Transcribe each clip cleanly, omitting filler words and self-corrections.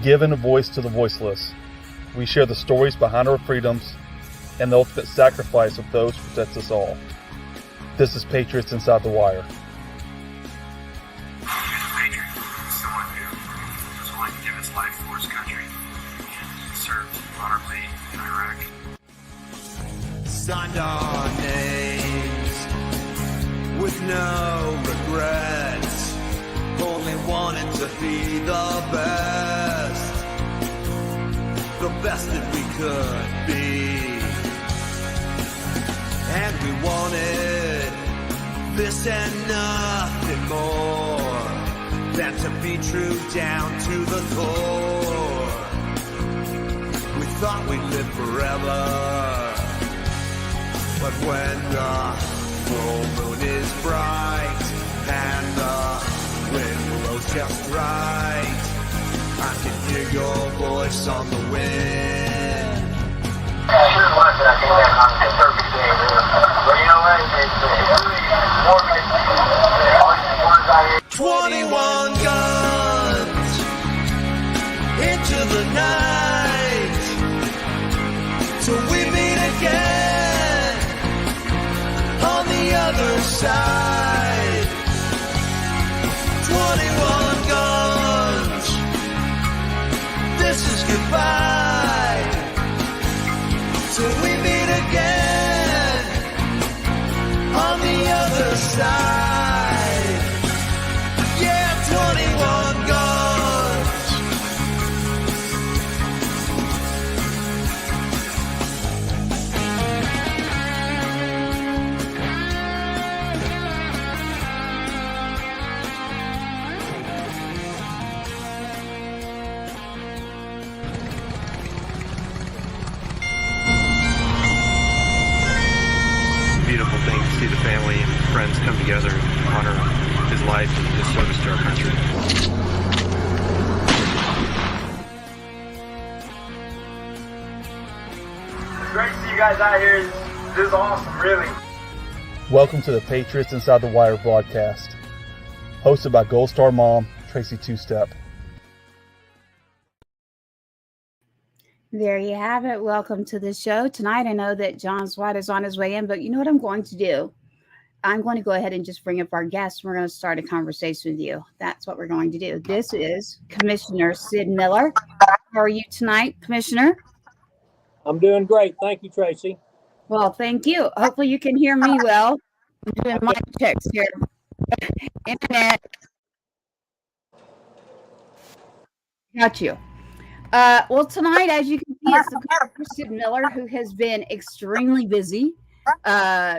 Giving a voice to the voiceless, we share the stories behind our freedoms and the ultimate sacrifice of those who protect us all. This is Patriots Inside the Wire. Patriot is someone who was willing to give his life for his country and served honorably in Iraq. Signed our names with no regrets, only wanted to be the best that we could be. And we wanted this and nothing more than to be true down to the core. We thought we'd live forever, but when the full moon is bright and the wind blows just right, I can hear your voice on the wind. I should have left it. I think that on a perfect day, really. But you know what? It's really more all these words out here. 21 guns into the night till we meet again on the other side. 21 guns, this is goodbye till we meet again on the other side. Yeah, 21 guns. Beautiful thing to see the family and friends come together and honor his life and his service to our country. It's great to see you guys out here. This is awesome, really. Welcome to the Patriots Inside the Wire broadcast, hosted by Gold Star Mom, Tracy Two-Step. There you have it. Welcome to the show. Tonight, I know that John Swat is on his way in, but you know what I'm going to do? I'm going to go ahead and just bring up our guest. We're going to start a conversation with you. That's what we're going to do. This is Commissioner Sid Miller. How are you tonight, Commissioner? I'm doing great. Thank you, Tracy. Well, thank you. Hopefully you can hear me well. I'm doing mic checks here. Internet. Got you. Well, tonight, as you can see, it's the Commissioner Sid Miller, who has been extremely busy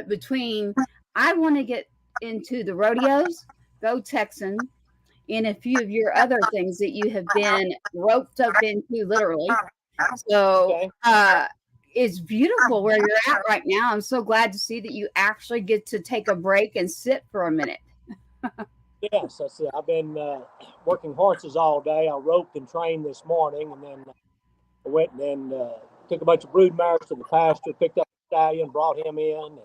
between I want to get into the rodeos, go Texan, and a few of your other things that you have been roped up into, literally. So it's beautiful where you're at right now. I'm so glad to see that you actually get to take a break and sit for a minute. Yes, that's it. I've been working horses all day. I roped and trained this morning, and then I went and then took a bunch of brood mares to the pasture, picked up a stallion, brought him in,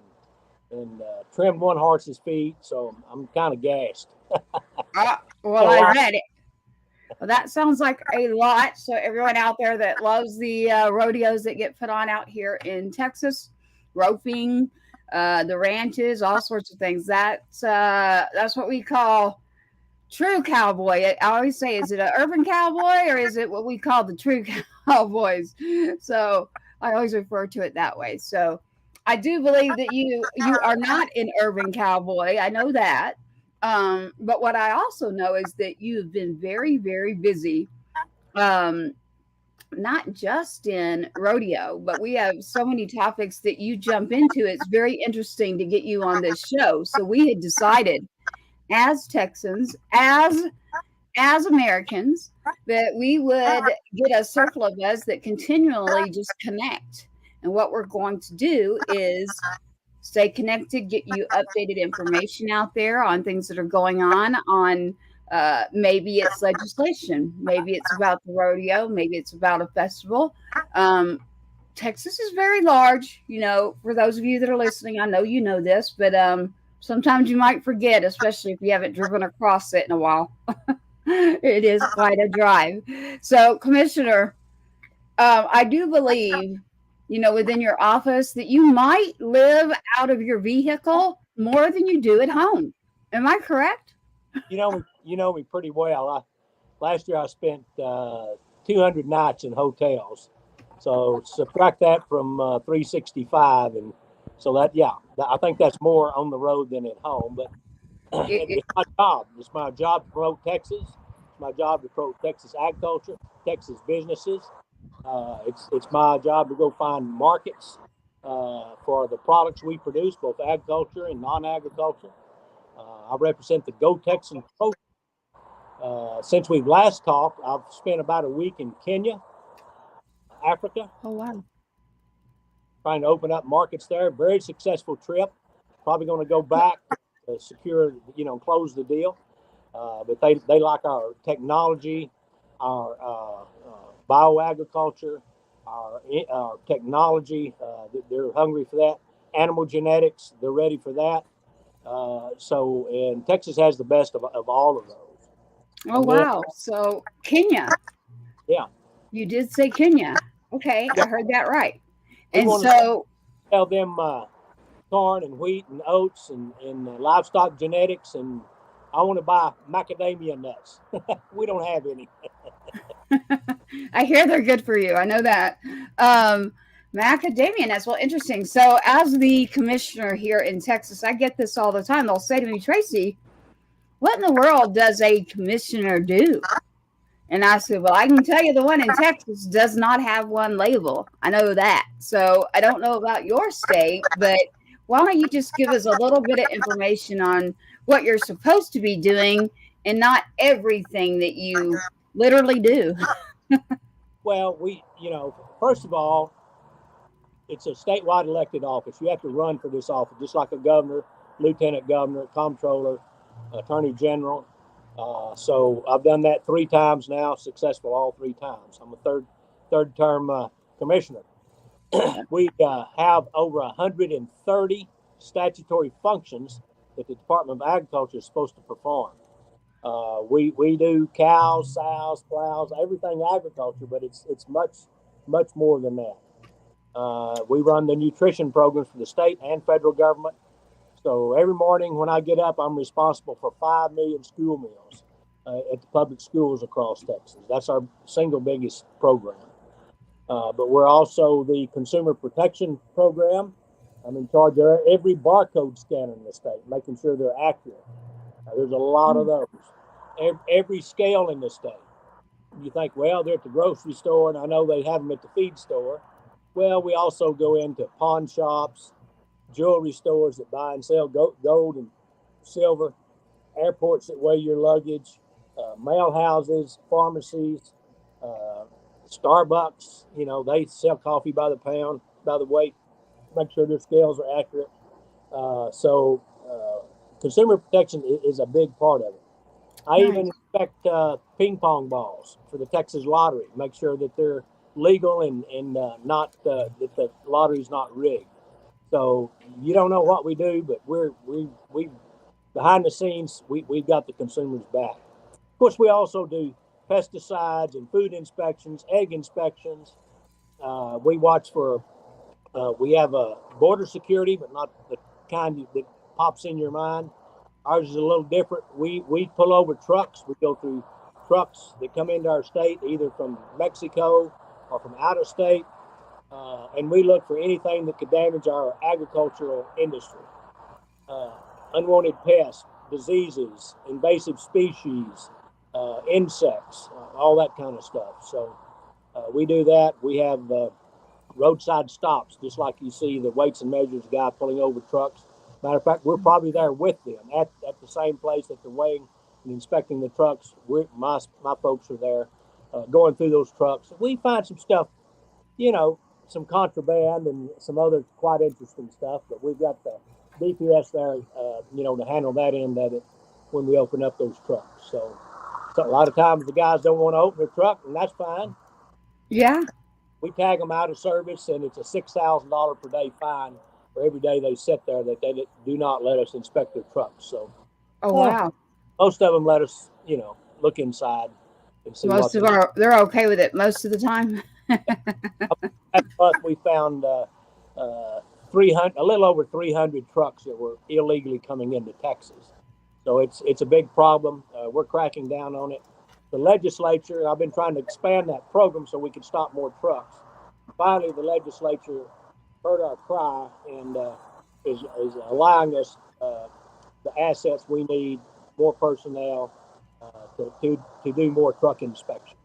and trimmed one horse's feet. So I'm kind of gassed. Well, I read it. Well, that sounds like a lot. So everyone out there that loves the rodeos that get put on out here in Texas, roping, the ranches, all sorts of things. That's what we call true cowboy. I always say, is it an urban cowboy or is it what we call the true cowboys? So I always refer to it that way. So I do believe that you are not an urban cowboy. I know that. But what I also know is that you've been very, very busy. Not just in rodeo, but we have so many topics that you jump into. It's very interesting to get you on this show. So we had decided as Texans, as Americans, that we would get a circle of us that continually just connect. And what we're going to do is stay connected, get you updated information out there on things that are going on maybe it's legislation, maybe it's about the rodeo, maybe it's about a festival. Texas is very large, you know, for those of you that are listening. I know you know this, but sometimes you might forget, especially if you haven't driven across it in a while. It is quite a drive. So, Commissioner, I do believe, within your office that you might live out of your vehicle more than you do at home. Am I correct? You know me pretty well. Last year I spent 200 nights in hotels. So subtract that from 365, and so I think that's more on the road than at home. But it's my job. It's my job to promote Texas. It's my job to promote Texas agriculture, Texas businesses. It's my job to go find markets for the products we produce, both agriculture and non-agriculture. I represent the Go Texan program. Since we've last talked, I've spent about a week in Kenya, Africa. Oh, wow. Trying to open up markets there. Very successful trip. Probably going to go back to secure, close the deal. But they like our technology, our bioagriculture, our technology. They're hungry for that. Animal genetics, they're ready for that. And Texas has the best of all of those. Oh, wow. So Kenya. Yeah. You did say Kenya. Okay, Yeah. I heard that right. We And want to so, tell them corn and wheat and oats and livestock genetics, and I want to buy macadamia nuts. We don't have any. I hear they're good for you. I know that. Macadamia nuts. Well, interesting. So, as the commissioner here in Texas, I get this all the time. They'll say to me, Tracy, what in the world does a commissioner do? And I said, well, I can tell you the one in Texas does not have one label. I know that. So I don't know about your state, but why don't you just give us a little bit of information on what you're supposed to be doing and not everything that you literally do? Well, first of all, it's a statewide elected office. You have to run for this office, just like a governor, lieutenant governor, comptroller, attorney general. So I've done that 3 times now, successful all 3 times. I'm a third term commissioner. We have over 130 statutory functions that the Department of Agriculture is supposed to perform. We do cows, sows, plows, everything agriculture, but it's much more than that. We run the nutrition programs for the state and federal government. So every morning when I get up, I'm responsible for 5 million school meals at the public schools across Texas. That's our single biggest program. But we're also the consumer protection program. I'm in charge of every barcode scanner in the state, making sure they're accurate. There's a lot of those. Every scale in the state. You think, well, they're at the grocery store, and I know they have them at the feed store. Well, we also go into pawn shops, jewelry stores that buy and sell gold and silver, airports that weigh your luggage, mail houses, pharmacies, Starbucks. They sell coffee by the pound, by the weight, make sure their scales are accurate. So consumer protection is a big part of it. I even inspect ping pong balls for the Texas lottery, make sure that they're legal and not that the lottery's not rigged. So you don't know what we do, but we behind the scenes we've got the consumers back. Of course, we also do pesticides and food inspections, egg inspections. We watch for. We have a border security, but not the kind that pops in your mind. Ours is a little different. We pull over trucks. We go through trucks that come into our state, either from Mexico or from out of state. And we look for anything that could damage our agricultural industry. Unwanted pests, diseases, invasive species, insects, all that kind of stuff. So we do that. We have roadside stops, just like you see the weights and measures guy pulling over trucks. Matter of fact, we're probably there with them at the same place that they're weighing and inspecting the trucks. My folks are there going through those trucks. We find some stuff, some contraband and some other quite interesting stuff, but we've got the DPS there, to handle that end of it when we open up those trucks. So a lot of times the guys don't want to open their truck, and that's fine. Yeah. We tag them out of service, and it's a $6,000 per day fine for every day they sit there that they do not let us inspect their trucks. So, wow. Most of them let us, look inside and see Most of they're okay with it most of the time. Last month we found 300, a little over 300 trucks that were illegally coming into Texas. So it's a big problem. We're cracking down on it. The legislature, I've been trying to expand that program so we could stop more trucks. Finally, the legislature heard our cry and is allowing us the assets we need, more personnel to do more truck inspections.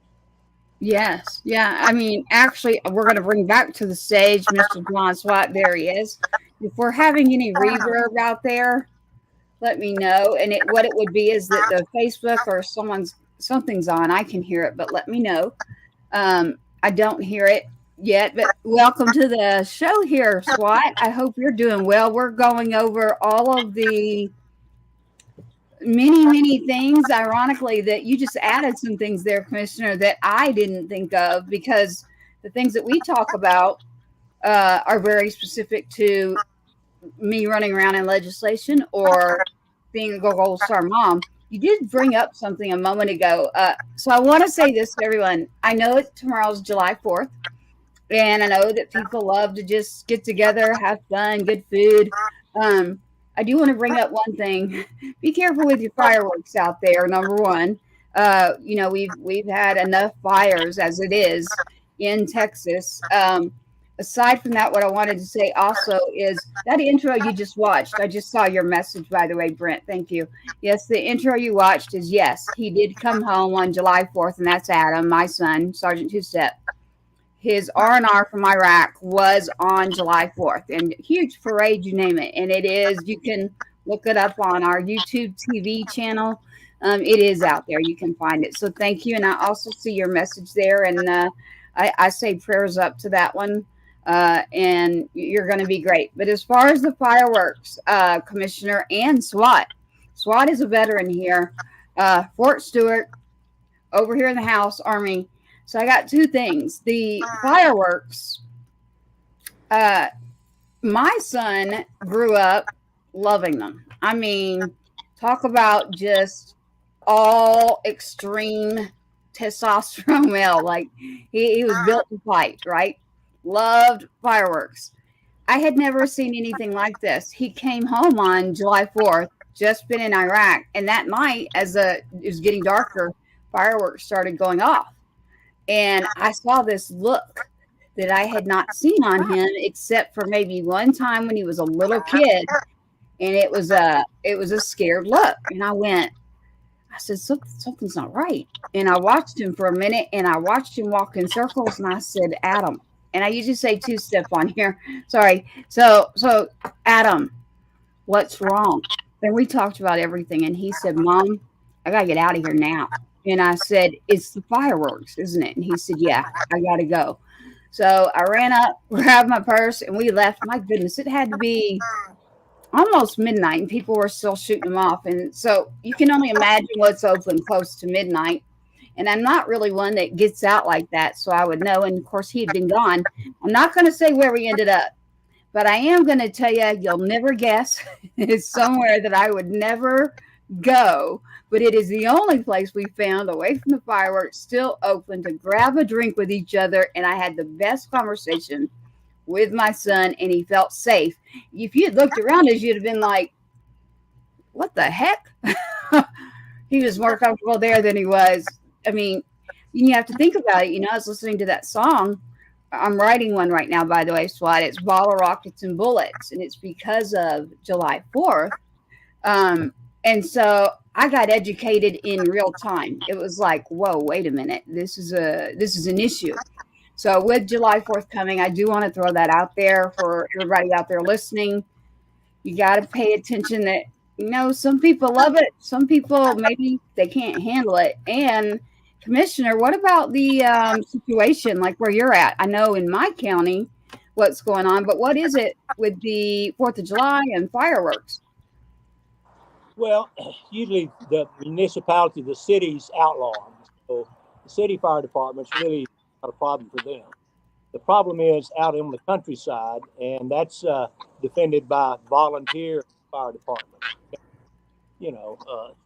Yes. Yeah. I mean, actually, we're going to bring back to the stage Mr. John Swat. There he is. If we're having any reverb out there, let me know. And what it would be is that the Facebook or something's on. I can hear it, but let me know. I don't hear it yet, but welcome to the show here, Swat. I hope you're doing well. We're going over all of the many things, ironically, that you just added some things there, Commissioner, that I didn't think of, because the things that we talk about are very specific to me running around in legislation or being a Gold Star mom. You did bring up something a moment ago. So I want to say this to everyone. I know tomorrow's July 4th, and I know that people love to just get together, have fun, good food. I do want to bring up one thing. Be careful with your fireworks out there. Number one, we've had enough fires as it is in Texas. Aside from that, what I wanted to say also is that intro you just watched. I just saw your message, by the way, Brent. Thank you. Yes, the intro you watched is yes, he did come home on July 4th, and that's Adam, my son, Sergeant Two-Step. His R&R from Iraq was on July 4th, and huge parade, you name it. And it is, you can look it up on our YouTube TV channel. It is out there. You can find it. So thank you. And I also see your message there. And I say prayers up to that one. And you're going to be great. But as far as the fireworks, Commissioner, and SWAT is a veteran here. Fort Stewart, over here in the House, Army. So I got two things. The fireworks, my son grew up loving them. I mean, talk about just all extreme testosterone male. Like he was built to fight, right? Loved fireworks. I had never seen anything like this. He came home on July 4th, just been in Iraq. And that night, as it was getting darker, fireworks started going off. And I saw this look that I had not seen on him, except for maybe one time when he was a little kid. And it was a scared look. And I said, something's not right. And I watched him for a minute, and I watched him walk in circles, and I said, Adam. And I usually say Two-Step on here. Sorry. So Adam, what's wrong? And we talked about everything. And he said, Mom, I got to get out of here now. And I said, it's the fireworks, isn't it? And he said, yeah, I got to go. So I ran up, grabbed my purse, and we left. My goodness, it had to be almost midnight, and people were still shooting them off. And so you can only imagine what's open close to midnight. And I'm not really one that gets out like that, so I would know. And, of course, he had been gone. I'm not going to say where we ended up, but I am going to tell you, you'll never guess. It's somewhere that I would never go, but it is the only place we found away from the fireworks, still open, to grab a drink with each other. And I had the best conversation with my son, and he felt safe. If you had looked around us, you'd have been like, what the heck? He was more comfortable there than he was. I mean, you have to think about it. I was listening to that song. I'm writing one right now, by the way, SWAT. It's Ball of Rockets and Bullets, and it's because of July 4th. And so I got educated in real time. It was like, whoa, wait a minute. This is an issue. So with July 4th coming, I do want to throw that out there for everybody out there listening. You got to pay attention that, some people love it. Some people, maybe they can't handle it. And Commissioner, what about the situation like where you're at? I know in my county what's going on, but what is it with the 4th of July and fireworks? Well, usually the municipality, the cities outlaw them. So the city fire department's really not a problem for them. The problem is out in the countryside, and that's defended by volunteer fire departments.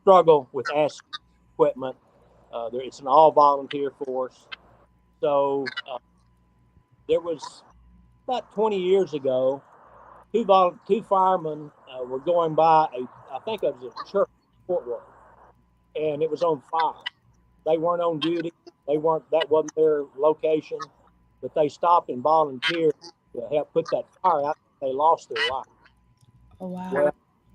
Struggle with asset equipment, It's an all-volunteer force. So there was about 20 years ago, two firemen were going by I think it was a church in Fort Worth, and it was on fire. They weren't on duty. That wasn't their location, but they stopped and volunteered to help put that fire out. They lost their life. Oh, wow.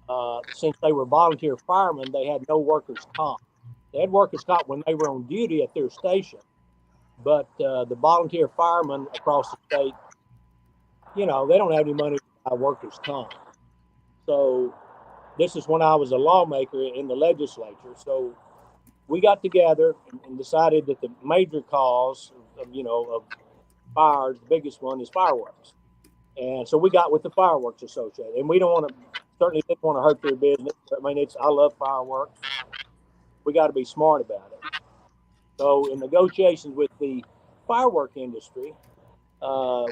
Well, since they were volunteer firemen, they had no workers' comp. They had workers' comp when they were on duty at their station, but the volunteer firemen across the state, they don't have any money to buy workers' comp. So this is when I was a lawmaker in the legislature. So we got together and decided that the major cause of fires, the biggest one is fireworks. And so we got with the Fireworks Association, and we certainly didn't want to hurt their business. I mean, I love fireworks. We got to be smart about it. So in negotiations with the firework industry,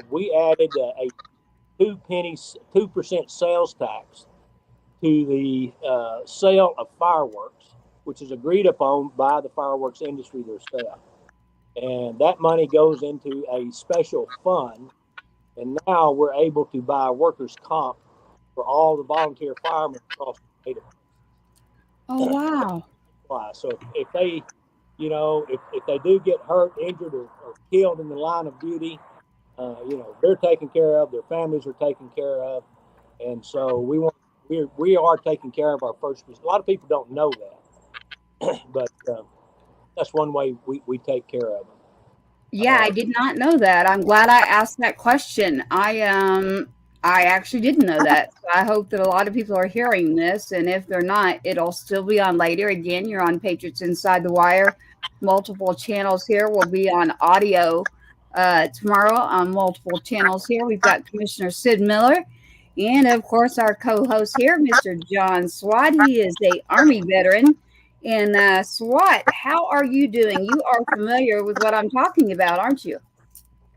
we added a 2% sales tax to the sale of fireworks, which is agreed upon by the fireworks industry themselves. And that money goes into a special fund. And now we're able to buy workers' comp for all the volunteer firemen across the state. Oh, wow. So if they, if they do get hurt, injured, or killed in the line of duty, they're taken care of. Their families are taken care of. And so we are taking care of our first. A lot of people don't know that, but that's one way we take care of them. Yeah, I did not know that. I'm glad I asked that question. I actually didn't know that. So I hope that a lot of people are hearing this, and if they're not, it'll still be on later. Again, you're on Patriots Inside the Wire. Multiple channels here. Will be on audio tomorrow on multiple channels here. We've got Commissioner Sid Miller, and of course our co-host here, Mr. John Swat. He is a Army veteran. And Swat, how are you doing? You are familiar with what I'm talking about, aren't you?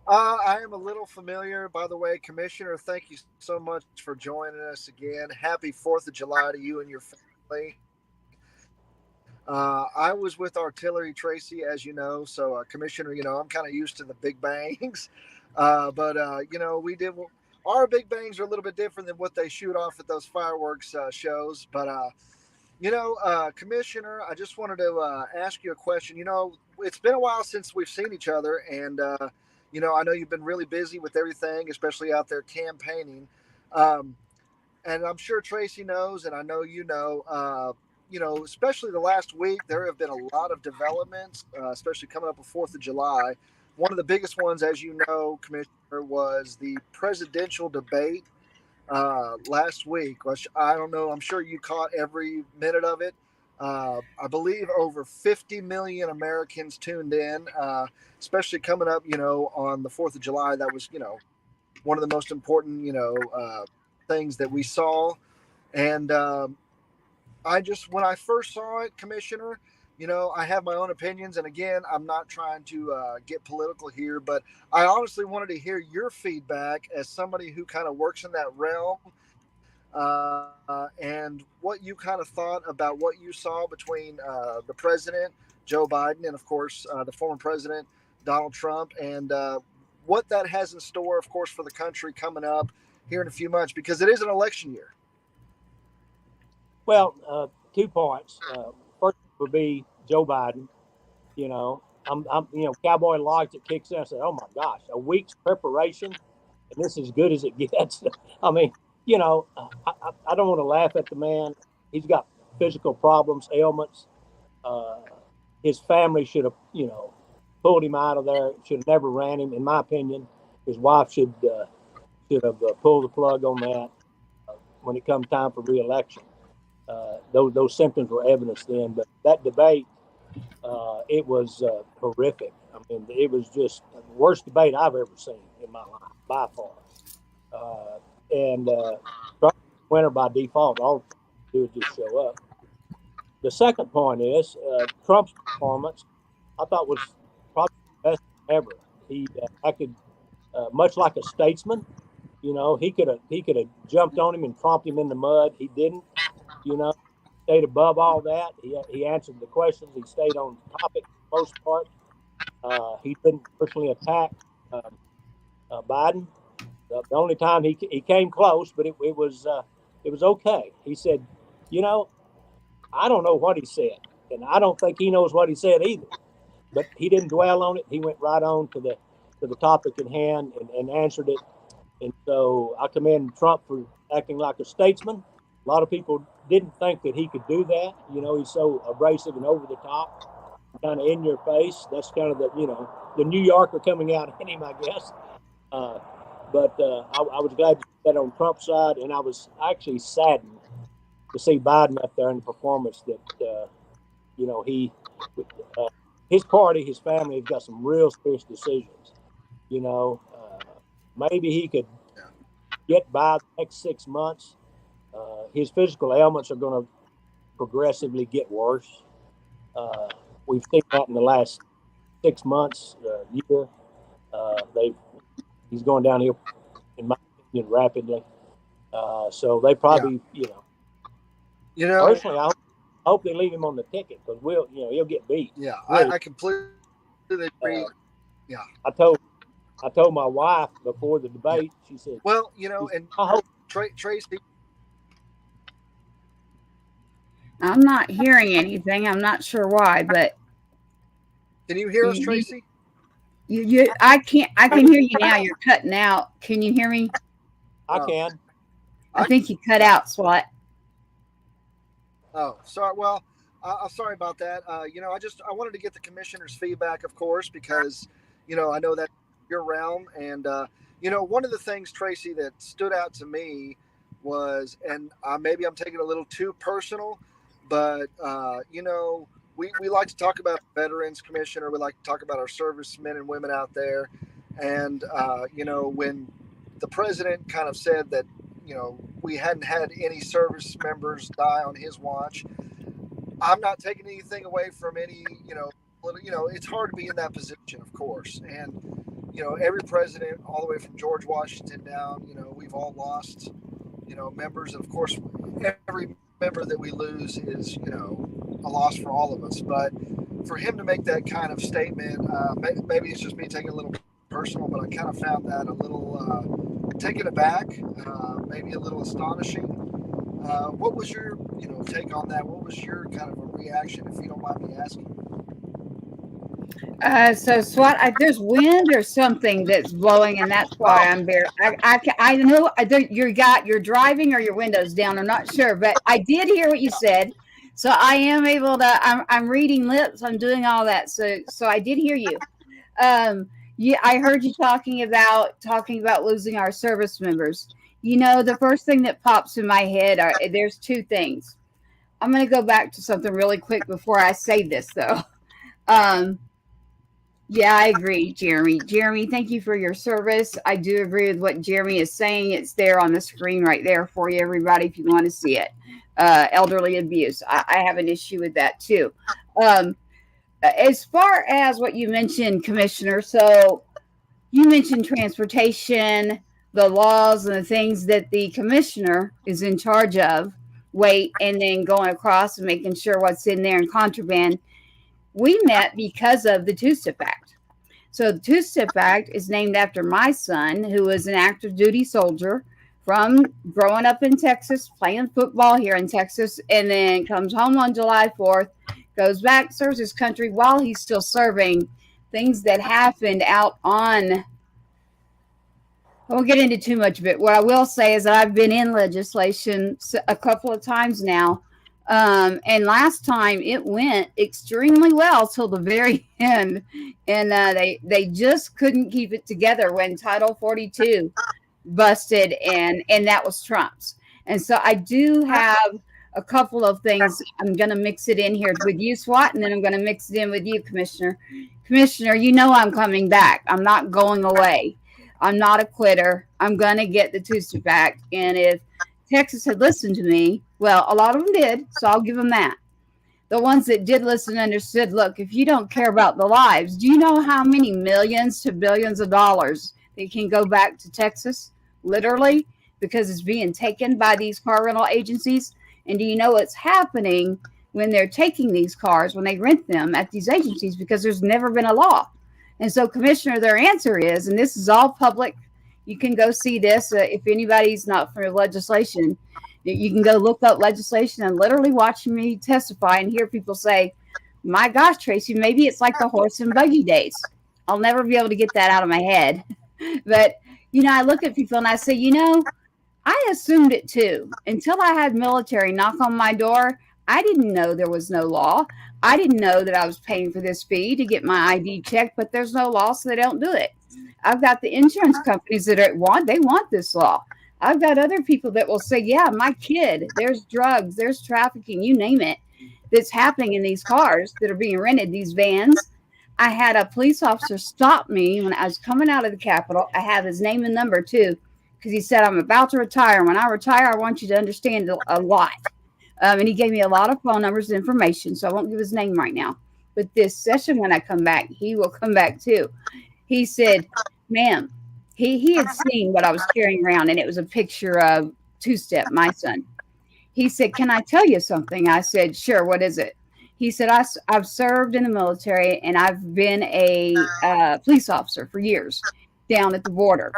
I am a little familiar. By the way, Commissioner, thank you so much for joining us again. Happy 4th of July to you and your family. I was with Artillery Tracy, as you know. So, Commissioner, I'm kind of used to the big bangs. But we did our big bangs are a little bit different than what they shoot off at those fireworks shows. But Commissioner, I just wanted to ask you a question. It's been a while since we've seen each other, and I know you've been really busy with everything, especially out there campaigning. And I'm sure Tracy knows, and I know especially the last week, there have been a lot of developments, especially coming up with 4th of July. One of the biggest ones, as you know, Commissioner, was the presidential debate last week, which I don't know. I'm sure you caught every minute of it. I believe over 50 million Americans tuned in, especially coming up, on the 4th of July. That was, one of the most important, things that we saw. And when I first saw it, Commissioner, I have my own opinions. And again, I'm not trying to get political here, but I honestly wanted to hear your feedback as somebody who kind of works in that realm, and what you kind of thought about what you saw between the president, Joe Biden, and of course, the former president, Donald Trump, and what that has in store, of course, for the country coming up here in a few months, because it is an election year. Well, 2 points. First would be Joe Biden. I'm Cowboy Logic kicks in. I said, oh my gosh, a week's preparation, and this is as good as it gets. I mean, I don't want to laugh at the man. He's got physical problems, ailments. His family should have, pulled him out of there. Should have never ran him, in my opinion. His wife should have pulled the plug on that when it comes time for re-election. Those symptoms were evidenced then, but that debate, it was horrific. I mean, it was just the worst debate I've ever seen in my life, by far. And Trump winner by default. All he do is just show up. The second point is Trump's performance, I thought, was probably the best ever. He acted much like a statesman. He could have jumped on him and tromped him in the mud. He didn't. Stayed above all that. He answered the questions. He stayed on topic. the most part. He didn't personally attack Biden. The only time he came close, but it was okay. He said, you know, I don't know what he said, and I don't think he knows what he said either. But he didn't dwell on it. He went right on to the topic at hand and answered it. And so I commend Trump for acting like a statesman. A lot of people didn't think that he could do that. You know, he's so abrasive and over the top, kind of in your face. That's kind of the New Yorker coming out in him, I guess. But I was glad to see that on Trump's side, and I was actually saddened to see Biden up there in the performance that, his party, his family have got some real serious decisions. Maybe he could get by the next 6 months. His physical ailments are going to progressively get worse. We've seen that in the last 6 months, year. He's going downhill, in my opinion, rapidly. So they probably, personally, I hope they leave him on the ticket because he'll get beat. Yeah, really. I completely agree. I told my wife before the debate. She said, "Well, and I hope Tracy." I'm not hearing anything. I'm not sure why, but can you hear us, Tracy? I can hear you now. You're cutting out. Can you hear me? I can. I think you cut out, Swat. Oh, sorry. Well, I'm sorry about that. I wanted to get the commissioner's feedback, of course, because, I know that your realm. And, one of the things, Tracy, that stood out to me was, and maybe I'm taking it a little too personal, but, we like to talk about Veterans Commissioner. We like to talk about our servicemen and women out there. And, when the president kind of said that, we hadn't had any service members die on his watch, I'm not taking anything away from any, it's hard to be in that position, of course. And, every president, all the way from George Washington down, we've all lost, members. And of course, every member that we lose is, a loss for all of us. But for him to make that kind of statement, maybe it's just me taking a little personal, but I kind of found that a little taken aback, maybe a little astonishing. What was your, take on that? What was your kind of a reaction, if you don't mind me asking? So SWAT, there's wind or something that's blowing, and that's why I'm there. I know you're driving or your windows down. I'm not sure, but I did hear what you said. So I am able to. I'm reading lips. I'm doing all that. So I did hear you. I heard you talking about losing our service members. The first thing that pops in my head there's two things. I'm going to go back to something really quick before I say this, though. Yeah, I agree, Jeremy. Jeremy, thank you for your service. I do agree with what Jeremy is saying. It's there on the screen right there for you, everybody, if you want to see it. Elderly abuse. I have an issue with that, too. As far as what you mentioned, Commissioner, so you mentioned transportation, the laws and the things that the commissioner is in charge of, and then going across and making sure what's in there in contraband. We met because of the Two-Step Act. So the Two-Step Act is named after my son, who was an active duty soldier from growing up in Texas, playing football here in Texas, and then comes home on July 4th, goes back, serves his country while he's still serving. Things that happened out on, I won't get into too much of it. What I will say is that I've been in legislation a couple of times now. And last time it went extremely well till the very end. And they just couldn't keep it together when Title 42 busted, and that was Trump's. And so I do have a couple of things. I'm going to mix it in here with you, SWAT, and then I'm going to mix it in with you, Commissioner. Commissioner, I'm coming back. I'm not going away. I'm not a quitter. I'm going to get the Two-Step Act. And if Texas had listened to me, well, a lot of them did, so I'll give them that. The ones that did listen understood, look, if you don't care about the lives, do you know how many millions to billions of dollars that can go back to Texas, literally, because it's being taken by these car rental agencies? And do you know what's happening when they're taking these cars, when they rent them at these agencies, because there's never been a law. And so, Commissioner, their answer is, and this is all public, you can go see this if anybody's not for legislation. You can go look up legislation and literally watch me testify and hear people say, my gosh, Tracy, maybe it's like the horse and buggy days. I'll never be able to get that out of my head. But, I look at people and I say, I assumed it too. Until I had military knock on my door, I didn't know there was no law. I didn't know that I was paying for this fee to get my ID checked, but there's no law, so they don't do it. I've got the insurance companies that want this law. I've got other people that will say, yeah, my kid, there's drugs, there's trafficking, you name it, that's happening in these cars that are being rented, these vans. I had a police officer stop me when I was coming out of the Capitol. I have his name and number too, because he said, I'm about to retire. When I retire, I want you to understand a lot. And he gave me a lot of phone numbers and information, so I won't give his name right now. But this session, when I come back, he will come back too. He said, ma'am, he had seen what I was carrying around, and it was a picture of Two-Step, my son. He said, can I tell you something? I said, sure, what is it? He said, I've served in the military, and I've been a police officer for years down at the border.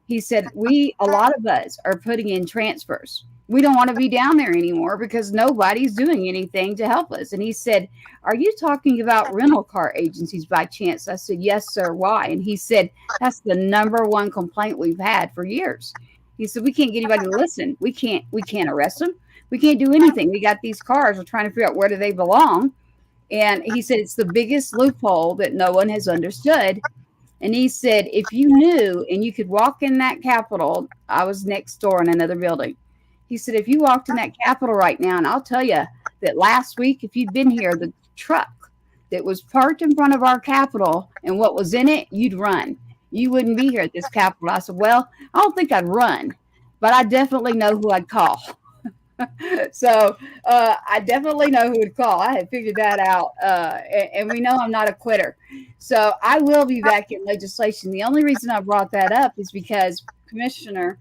He said, a lot of us are putting in transfers. We don't want to be down there anymore because nobody's doing anything to help us. And he said, are you talking about rental car agencies by chance? I said, yes, sir. Why? And he said, that's the number one complaint we've had for years. He said, we can't get anybody to listen. We can't arrest them. We can't do anything. We got these cars. We're trying to figure out where do they belong. And he said, it's the biggest loophole that no one has understood. And he said, if you knew and you could walk in that Capitol, I was next door in another building. He said, if you walked in that Capitol right now, and I'll tell you that last week, if you'd been here, the truck that was parked in front of our Capitol and what was in it, you'd run. You wouldn't be here at this Capitol. I said, well, I don't think I'd run, but I definitely know who I'd call. So I definitely know who to call. I had figured that out. And we know I'm not a quitter. So I will be back in legislation. The only reason I brought that up is because, Commissioner,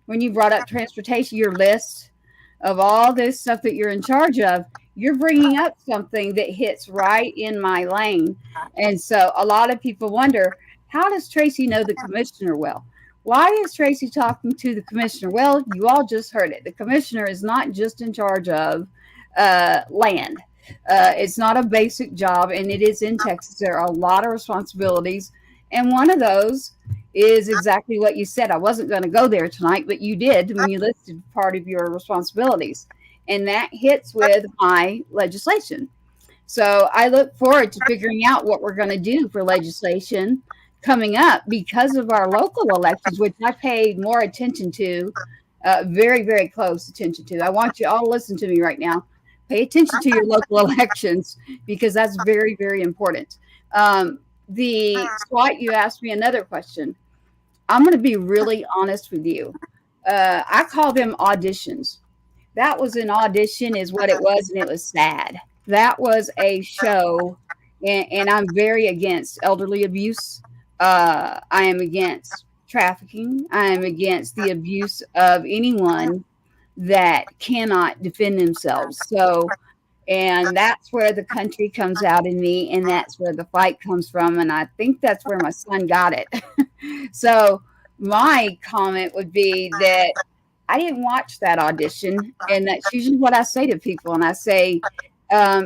when you brought up transportation, your list of all this stuff that you're in charge of, you're bringing up something that hits right in my lane. And so a lot of people wonder, how does Tracy know the commissioner well? Why is Tracy talking to the commissioner? Well, you all just heard it. The commissioner is not just in charge of land. It's not a basic job, and it is in Texas. There are a lot of responsibilities, and one of those is exactly what you said. I wasn't going to go there tonight, but you did when you listed part of your responsibilities, and that hits with my legislation. So I look forward to figuring out what we're going to do for legislation coming up because of our local elections, which I pay more attention to, very, very close attention to. I want you all to listen to me right now. Pay attention to your local elections because that's very, very important. The SWAT, you asked me another question. I'm going to be really honest with you. I call them auditions. That was an audition is what it was, and it was sad. That was a show, and I'm very against elderly abuse. I am against trafficking. I am against the abuse of anyone that cannot defend themselves. So, and that's where the country comes out in me, and that's where the fight comes from. And I think that's where my son got it. So my comment would be that I didn't watch that audition, and that's usually what I say to people. And I say,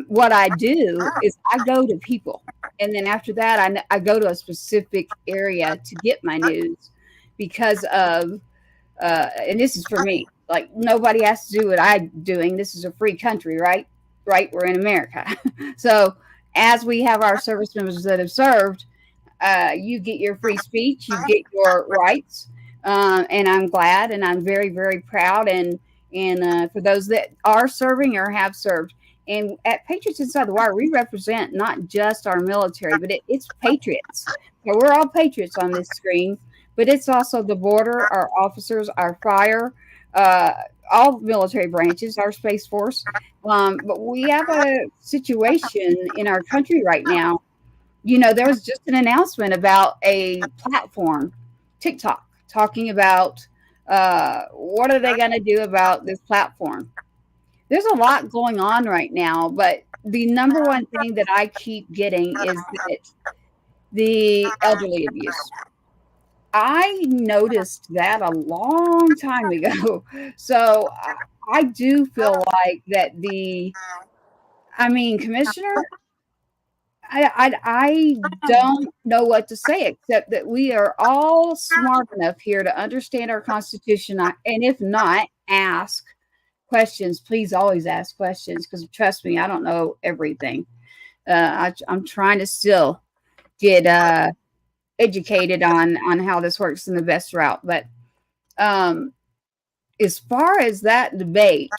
what I do is I go to people, and then after that, I go to a specific area to get my news because of, and this is for me, like nobody has to do what I'm doing. This is a free country, right? Right. We're in America. So as we have our service members that have served, you get your free speech, you get your rights. And I'm glad, and I'm very, very proud. And for those that are serving or have served, and at Patriots Inside the Wire, we represent not just our military, but it's patriots. So we're all patriots on this screen, but it's also the border, our officers, our fire, all military branches, our Space Force. But we have a situation in our country right now. You know, there was just an announcement about a platform, TikTok, talking about what are they going to do about this platform. there's a lot going on right now, but the number one thing that I keep getting is that the elderly abuse. I noticed that a long time ago. So I do feel like that Commissioner, I don't know what to say except that we are all smart enough here to understand our Constitution, and if not, ask questions. Please always ask questions because trust me, I don't know everything. I'm trying to still get educated on how this works in the best route. But as far as that debate,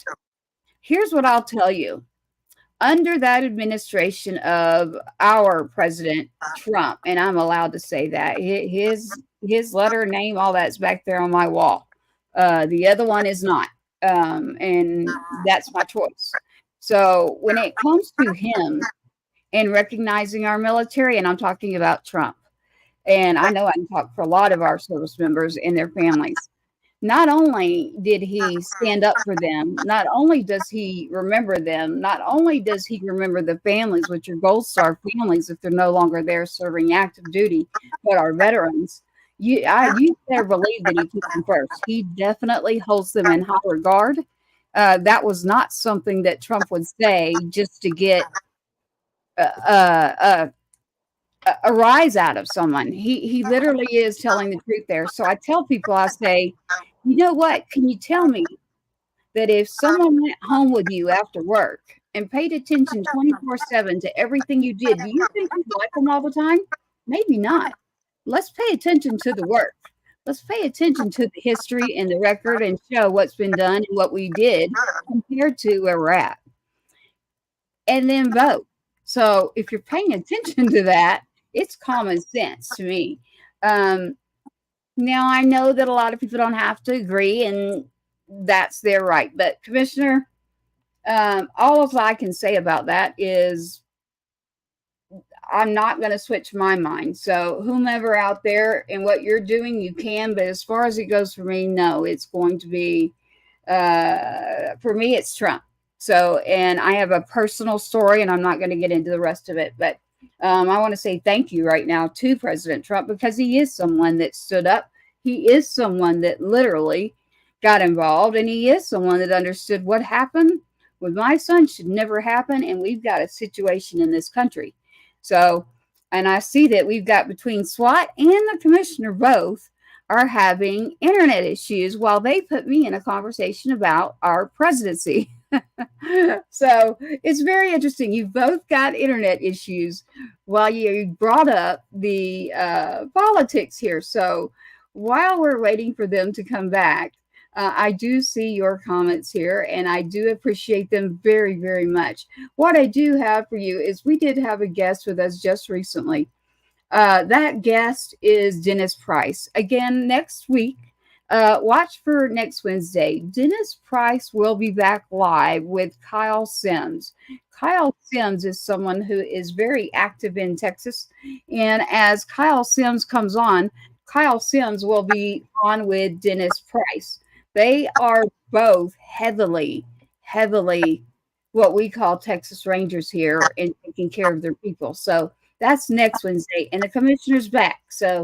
here's what I'll tell you. Under that administration of our President Trump, and I'm allowed to say that, his letter, name, all that's back there on my wall. The other one is not. And that's my choice. So when it comes to him and recognizing our military, and I'm talking about Trump, and I know I can talk for a lot of our service members and their families. Not only did he stand up for them, not only does he remember them, not only does he remember the families, which are Gold Star families if they're no longer there serving active duty, but our veterans. You better believe that he keeps them first. He definitely holds them in high regard. That was not something that Trump would say just to get a rise out of someone. He literally is telling the truth there. So I tell people, I say, you know what? Can you tell me that if someone went home with you after work and paid attention 24/7 to everything you did, do you think you'd like them all the time? Maybe not. Let's pay attention to the work. Let's pay attention to the history and the record and show what's been done and what we did compared to where we're at. And then vote. So if you're paying attention to that, it's common sense to me. Now, I know that a lot of people don't have to agree, and that's their right. But, Commissioner, all of I can say about that is I'm not going to switch my mind. So, whomever out there and what you're doing, you can. But as far as it goes for me, no, it's going to be, for me, it's Trump. So, and I have a personal story, and I'm not going to get into the rest of it. But I want to say thank you right now to President Trump because he is someone that stood up. He is someone that literally got involved, and he is someone that understood what happened with my son should never happen, and we've got a situation in this country. So, and I see that we've got between SWAT and the commissioner both are having internet issues while they put me in a conversation about our presidency. So it's very interesting. You've both got internet issues while you brought up the politics here. So while we're waiting for them to come back, I do see your comments here, and I do appreciate them very, very much. What I do have for you is we did have a guest with us just recently. That guest is Dennis Price. Again, next week, watch for next Wednesday. Dennis Price will be back live with Kyle Sims. Kyle Sims is someone who is very active in Texas. And as Kyle Sims comes on, Kyle Sims will be on with Dennis Price. They are both heavily what we call Texas Rangers here and taking care of their people. So that's next Wednesday. And the commissioner's back. So,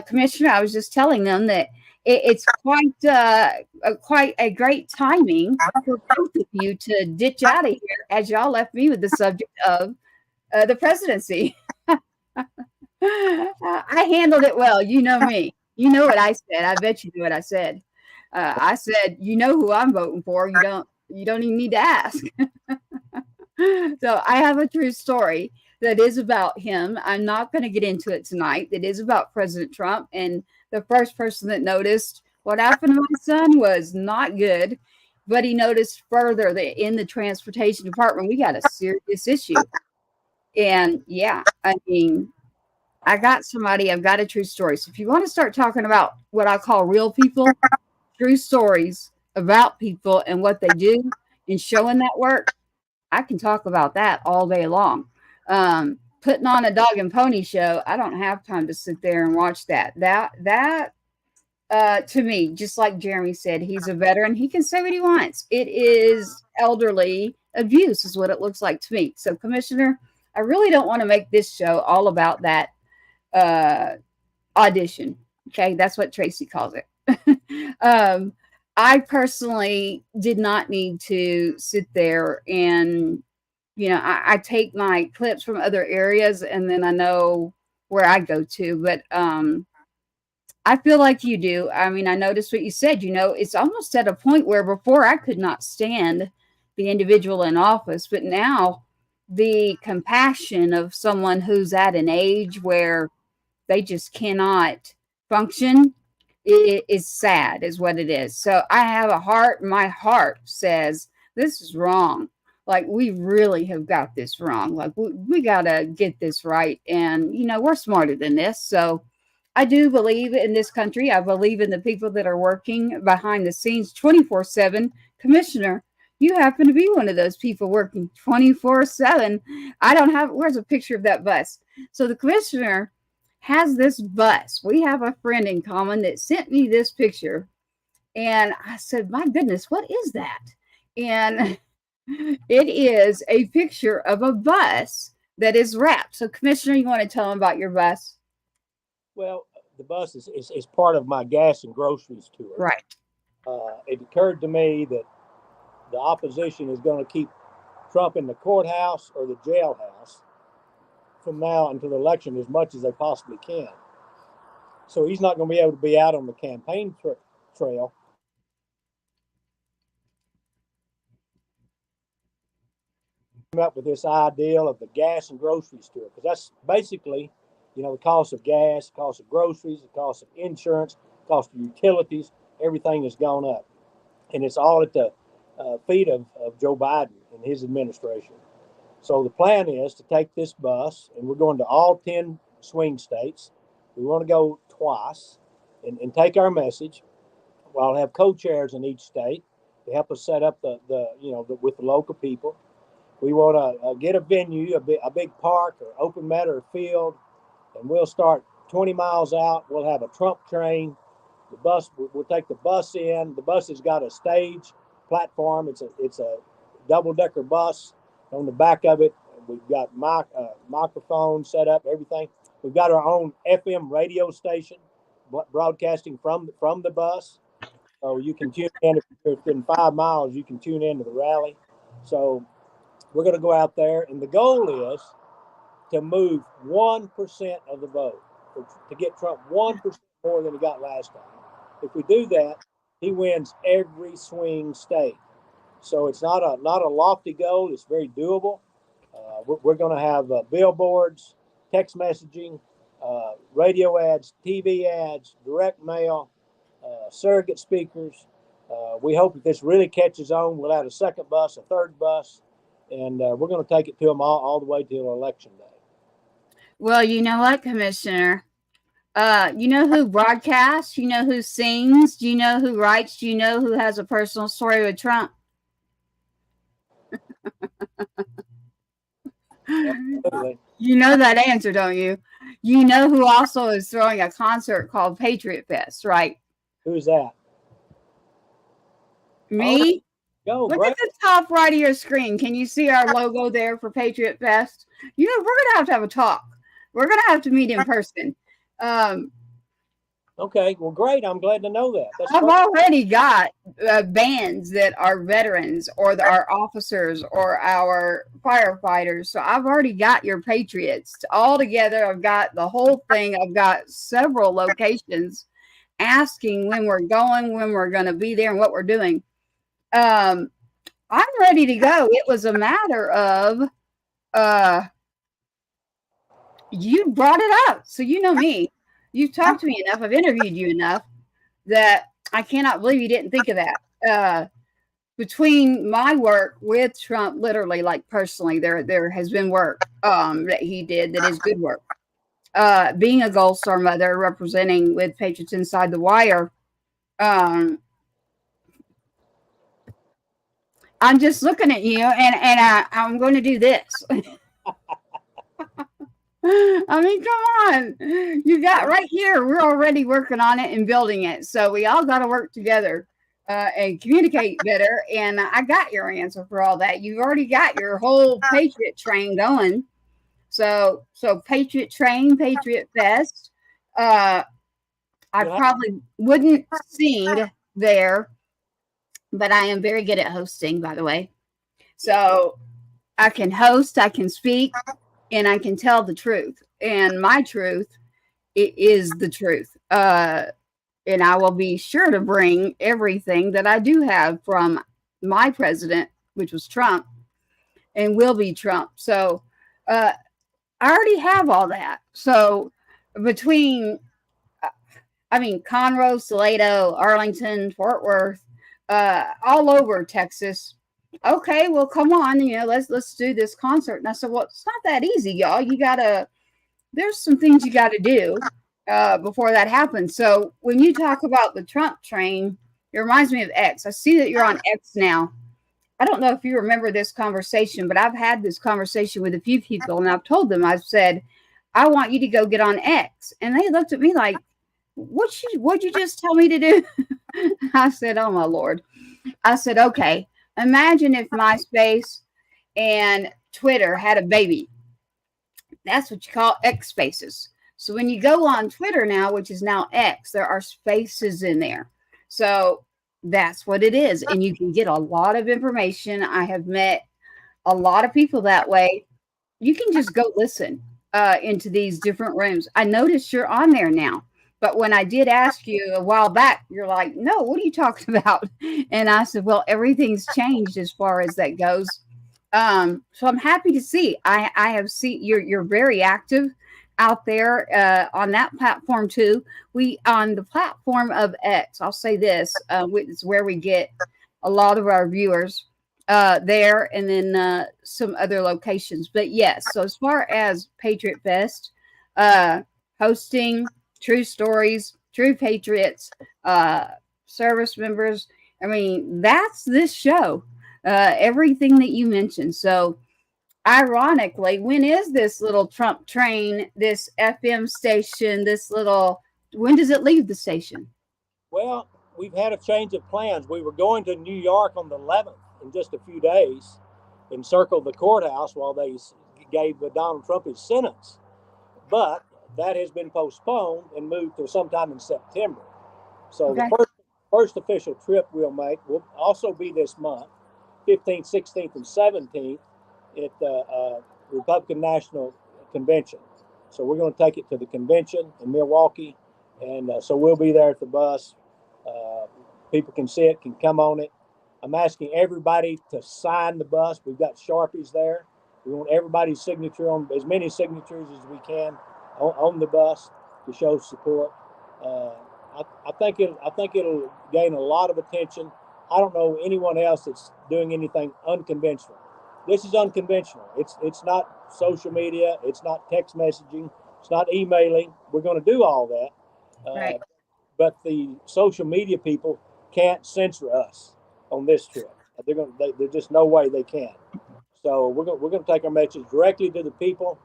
Commissioner, I was just telling them that it's quite a great timing for both of you to ditch out of here as y'all left me with the subject of the presidency. I handled it well. You know me. You know what I said. I bet you know what I said. I said, you know who I'm voting for. You don't even need to ask. So I have a true story that is about him. I'm not going to get into it tonight. It is about President Trump. And the first person that noticed what happened to my son was not good. But he noticed further that in the transportation department, we got a serious issue. And yeah, I mean, I've got a true story. So if you want to start talking about what I call real people, true stories about people and what they do and showing that work, I can talk about that all day long. Putting on a dog and pony show, I don't have time to sit there and watch that. That to me, just like Jeremy said, he's a veteran. He can say what he wants. It is elderly abuse is what it looks like to me. So, Commissioner, I really don't want to make this show all about that audition. Okay, that's what Tracy calls it. I personally did not need to sit there and, I take my clips from other areas and then I know where I go to. But I feel like you do. I mean, I noticed what you said. It's almost at a point where before I could not stand the individual in office, but now the compassion of someone who's at an age where they just cannot function is sad, is what it is. So I have a heart. My heart says this is wrong. Like, we really have got this wrong. Like, we got to get this right. And, we're smarter than this. So I do believe in this country. I believe in the people that are working behind the scenes 24/7. Commissioner, you happen to be one of those people working 24/7. Where's a picture of that bus? So the commissioner has this bus. We have a friend in common that sent me this picture. And I said, my goodness, what is that? And it is a picture of a bus that is wrapped. So, Commissioner, you want to tell them about your bus? Well, the bus is part of my gas and groceries tour. Right. It occurred to me that the opposition is going to keep Trump in the courthouse or the jailhouse from now until the election as much as they possibly can. So he's not going to be able to be out on the campaign trail. Up with this ideal of the gas and groceries tour, because that's basically, the cost of gas, the cost of groceries, the cost of insurance, the cost of utilities, everything has gone up. And it's all at the feet of Joe Biden and his administration. So the plan is to take this bus, and we're going to all 10 swing states. We want to go twice and take our message. We'll have co-chairs in each state to help us set up with the local people. We want to get a venue, a big park or open meadow or field, and we'll start 20 miles out. We'll have a Trump train. The bus, we'll take the bus in. The bus has got a stage platform. It's a double-decker bus. On the back of it, we've got microphones set up, everything. We've got our own FM radio station broadcasting from the bus. So you can tune in. If you're within 5 miles, you can tune into the rally. So we're going to go out there, and the goal is to move 1% of the vote, to get Trump 1% more than he got last time. If we do that, he wins every swing state. So it's not a lofty goal. It's very doable. We're going to have billboards, text messaging, radio ads, TV ads, direct mail, surrogate speakers. We hope that this really catches on. We'll add a second bus, a third bus, and we're going to take it to them all the way till election day. Well, you know what, Commissioner? You know who broadcasts? You know who sings? Do you know who writes? Do you know who has a personal story with Trump? You know that answer, don't you? You know who also is throwing a concert called Patriot Fest, right? Who's that? Me? Go, Look Brad. at the top right of your screen. Can you see our logo there for Patriot Fest? We're going to have a talk. We're going to have to meet in person. Okay, well, great. I'm glad to know that. I've already got bands that are veterans or our officers or our firefighters. So I've already got your Patriots all together. I've got the whole thing. I've got several locations asking when we're going, when we're going to be there, and what we're doing. I'm ready to go. It was a matter of you brought it up. So you know me. You've talked to me enough. I've interviewed you enough that I cannot believe you didn't think of that. Between my work with Trump, literally, like personally, there has been work that he did that is good work. Being a Gold Star mother, representing with Patriots Inside the Wire, I'm just looking at you, and I'm going to do this. I mean, come on. You got right here. We're already working on it and building it. So we all got to work together and communicate better. And I got your answer for all that. You've already got your whole Patriot train going. So Patriot Train, Patriot Fest. I probably wouldn't sing there, but I am very good at hosting, by the way. So I can host, I can speak, and I can tell the truth. And my truth is the truth. And I will be sure to bring everything that I do have from my president, which was Trump, and will be Trump. So I already have all that. So between, Conroe, Salado, Arlington, Fort Worth, all over Texas. Okay, well, come on, let's do this concert. And I said, well, it's not that easy, y'all. There's some things you got to do before that happens. So when you talk about the Trump train, it reminds me of X. I see that you're on X now. I don't know if you remember this conversation, but I've had this conversation with a few people, and I've told them, I've said, I want you to go get on X. And they looked at me like, what'd you just tell me to do? I said, oh, my Lord. I said, okay, imagine if MySpace and Twitter had a baby. That's what you call X spaces. So when you go on Twitter now, which is now X, there are spaces in there. So that's what it is. And you can get a lot of information. I have met a lot of people that way. You can just go listen into these different rooms. I noticed you're on there now. But when I did ask you a while back, you're like, no, what are you talking about? And I said, well, everything's changed as far as that goes. So I'm happy to see. I have seen you're very active out there on that platform too. We on the platform of X, I'll say this, it's where we get a lot of our viewers there, and then some other locations. But yes, so as far as Patriot Fest, hosting true stories, true patriots, service members, that's this show. Everything that you mentioned. So ironically, when is this little Trump train, this FM station, when does it leave the station? Well, we've had a change of plans. We were going to New York on the 11th in just a few days and circle the courthouse while they gave Donald Trump his sentence. But that has been postponed and moved to sometime in September. So okay. The first official trip we'll make will also be this month, 15th, 16th, and 17th at the Republican National Convention. So we're going to take it to the convention in Milwaukee. And so we'll be there at the bus. People can see it, can come on it. I'm asking everybody to sign the bus. We've got Sharpies there. We want everybody's signature on as many signatures as we can on the bus to show support. I think it'll gain a lot of attention. I don't know anyone else that's doing anything unconventional. This is unconventional. It's not social media. It's not text messaging. It's not emailing. We're going to do all that. Right. But the social media people can't censor us on this trip. There's just no way they can. So we're going to take our message directly to the people.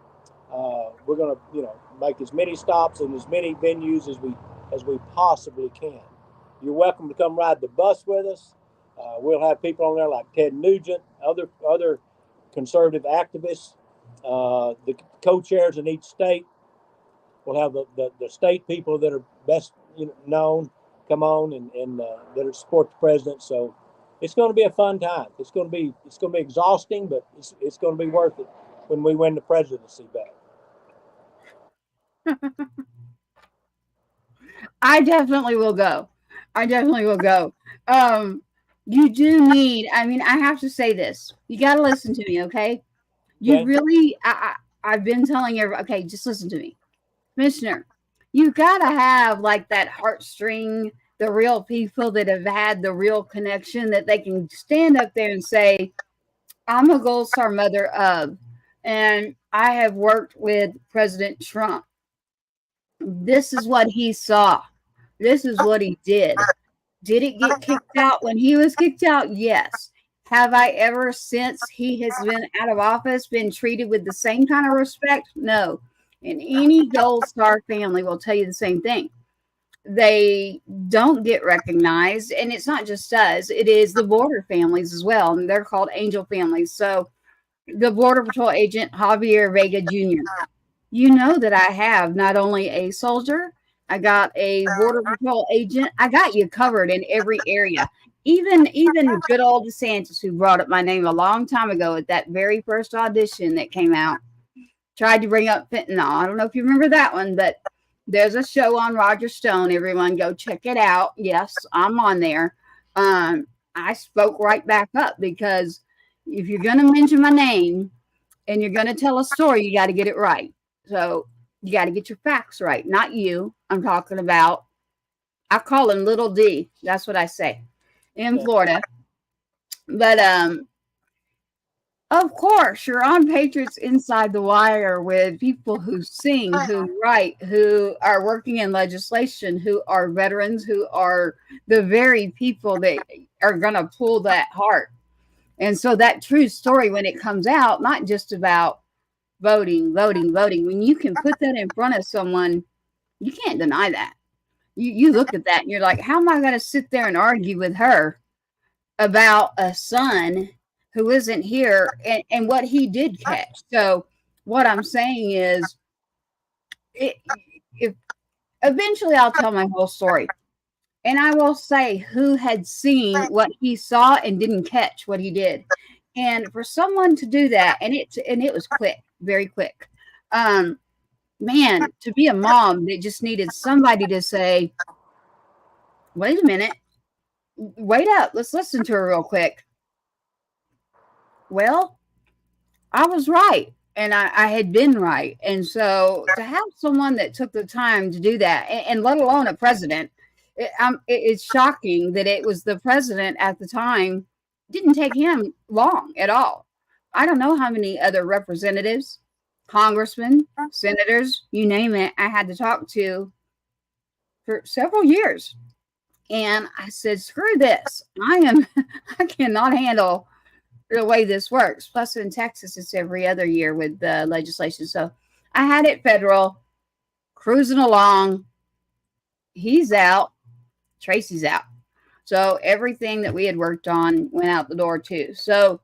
We're going to make as many stops in as many venues as we possibly can. You're welcome to come ride the bus with us. We'll have people on there like Ted Nugent, other conservative activists, the co-chairs in each state. We'll have the state people that are best known come on and that support the president. So it's going to be a fun time. It's going to be exhausting, but it's going to be worth it when we win the presidency back. I definitely will go. You do need, I have to say this. You got to listen to me, okay? You really, I've been telling everybody, okay, just listen to me. Commissioner, you got to have like that heartstring, the real people that have had the real connection that they can stand up there and say, I'm a Gold Star mother of, and I have worked with President Trump. This is what he saw. This is what he did. Did it get kicked out when he was kicked out? Yes. Have I ever, since he has been out of office, been treated with the same kind of respect? No. And any Gold Star family will tell you the same thing. They don't get recognized, and it's not just us, it is the border families as well, and they're called angel families. So the Border Patrol agent Javier Vega Jr., you know that I have not only a soldier, I got a Border Patrol agent. I got you covered in every area. Even good old DeSantis, who brought up my name a long time ago at that very first audition that came out, tried to bring up fentanyl. I don't know if you remember that one, but there's a show on Roger Stone. Everyone go check it out. Yes, I'm on there. I spoke right back up, because if you're going to mention my name and you're going to tell a story, you got to get it right. So you got to get your facts right. Not you. I'm talking about, I call him Little D. That's what I say in Florida. But of course, you're on Patriots Inside the Wire with people who sing, who write, who are working in legislation, who are veterans, who are the very people that are going to pull that heart. And so that true story, when it comes out, not just about voting, when you can put that in front of someone, you can't deny that. You look at that and you're like, how am I going to sit there and argue with her about a son who isn't here and what he did catch? So what I'm saying is, if eventually I'll tell my whole story, and I will say who had seen what he saw and didn't catch what he did. And for someone to do that, and it was quick, very quick. Man, to be a mom that just needed somebody to say, wait a minute, wait up, let's listen to her real quick. Well, I was right, and I had been right. And so to have someone that took the time to do that, and let alone a president, it's shocking that it was the president at the time. Didn't take him long at all. I don't know how many other representatives, congressmen, senators, you name it, I had to talk to for several years. And I said, screw this. I cannot handle the way this works. Plus in Texas, it's every other year with the legislation. So I had it federal, cruising along. He's out. Tracy's out. So everything that we had worked on went out the door too. So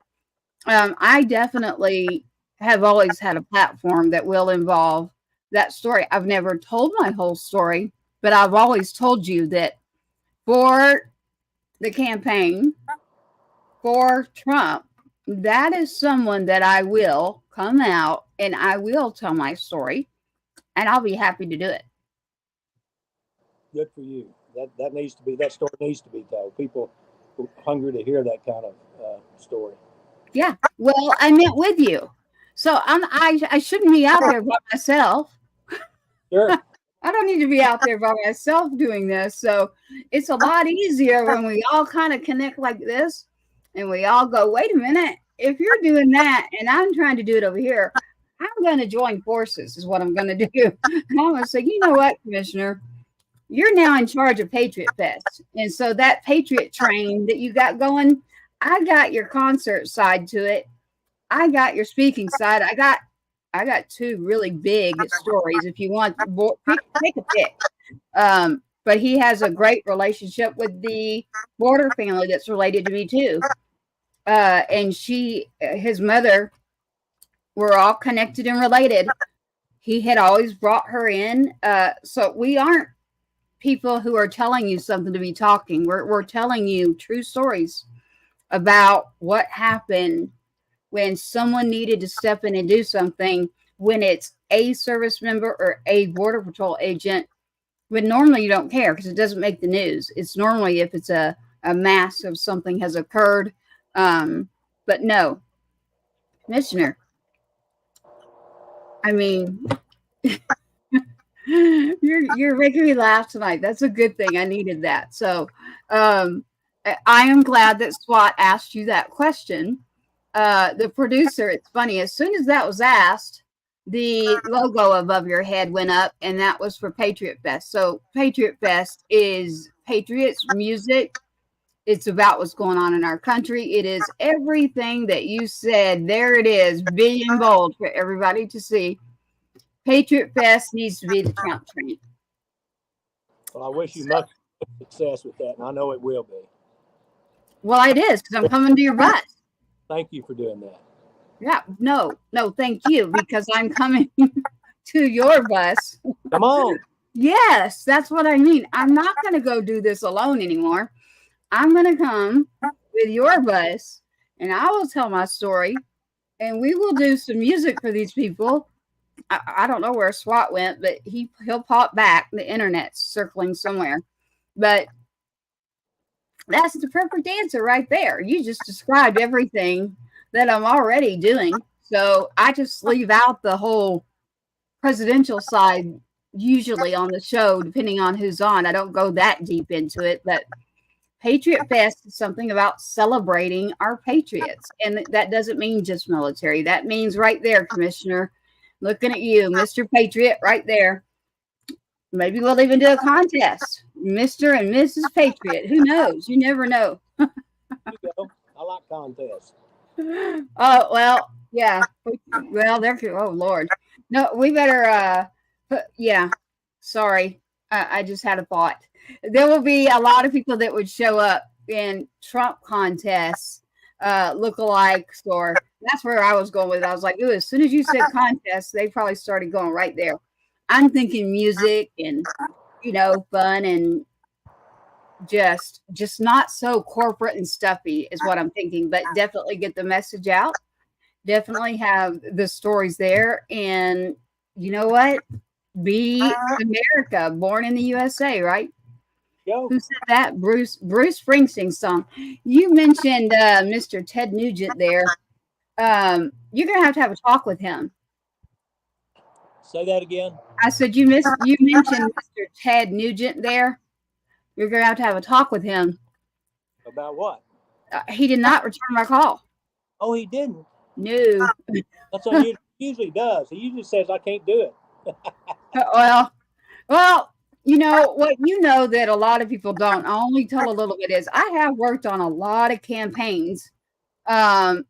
I definitely have always had a platform that will involve that story. I've never told my whole story, but I've always told you that for the campaign, for Trump, that is someone that I will come out and I will tell my story, and I'll be happy to do it. Good for you. That needs to be, that story needs to be told. People are hungry to hear that kind of story. Yeah. Well, I met with you, so I shouldn't be out there by myself. Sure. I don't need to be out there by myself doing this. So it's a lot easier when we all kind of connect like this, and we all go, wait a minute, if you're doing that and I'm trying to do it over here, I'm going to join forces is what I'm going to do. And I'm going to say, you know what, Commissioner, you're now in charge of Patriot Fest. And so that Patriot train that you got going, I got your concert side to it. I got your speaking side. I got two really big stories. If you want, take a pick. But he has a great relationship with the border family that's related to me too. And his mother, we're all connected and related. He had always brought her in. So we aren't people who are telling you something to be talking. We're telling you true stories about what happened when someone needed to step in and do something, when it's a service member or a Border Patrol agent, when normally you don't care because it doesn't make the news. It's normally if it's a mass of something has occurred. But no, Commissioner, I mean, you're making me laugh tonight. That's a good thing. I needed that. So I am glad that SWAT asked you that question. The producer, it's funny, as soon as that was asked, the logo above your head went up, and that was for Patriot Fest. So Patriot Fest is Patriots music. It's about what's going on in our country. It is everything that you said. There it is, big and bold for everybody to see. Patriot Fest needs to be the Trump train. Well, I wish you much success with that, and I know it will be. Well, it is, because I'm coming to your bus. Thank you for doing that. Yeah, no, thank you, because I'm coming to your bus. Come on. Yes, that's what I mean. I'm not going to go do this alone anymore. I'm going to come with your bus, and I will tell my story, and we will do some music for these people. I don't know where SWAT went, but he'll pop back. The internet's circling somewhere. But that's the perfect answer right there. You just described everything that I'm already doing. So I just leave out the whole presidential side usually on the show, depending on who's on. I don't go that deep into it, but Patriot Fest is something about celebrating our patriots. And that doesn't mean just military. That means right there, Commissioner, looking at you, Mr. Patriot, right there. Maybe we'll even do a contest, Mr. and Mrs. Patriot. Who knows? You never know. There you go. I like contests. Oh, well, yeah. Well, oh, Lord. No, we better, yeah. Sorry. I just had a thought. There will be a lot of people that would show up in Trump contests, lookalikes, or that's where I was going with it. I was like, ooh, as soon as you said contests, they probably started going right there. I'm thinking music and, fun and just not so corporate and stuffy is what I'm thinking, but definitely get the message out. Definitely have the stories there. And you know what? Be America, born in the USA, right? Yo. Who said that? Bruce Springsteen's song. You mentioned Mr. Ted Nugent there. You're going to have a talk with him. Say that again. I said you mentioned Mr. Ted Nugent there. You're going to have a talk with him. About what? He did not return my call. Oh, he didn't? No. That's what he usually does. He usually says, I can't do it. Well, what that a lot of people don't, I'll only tell a little bit, is I have worked on a lot of campaigns. And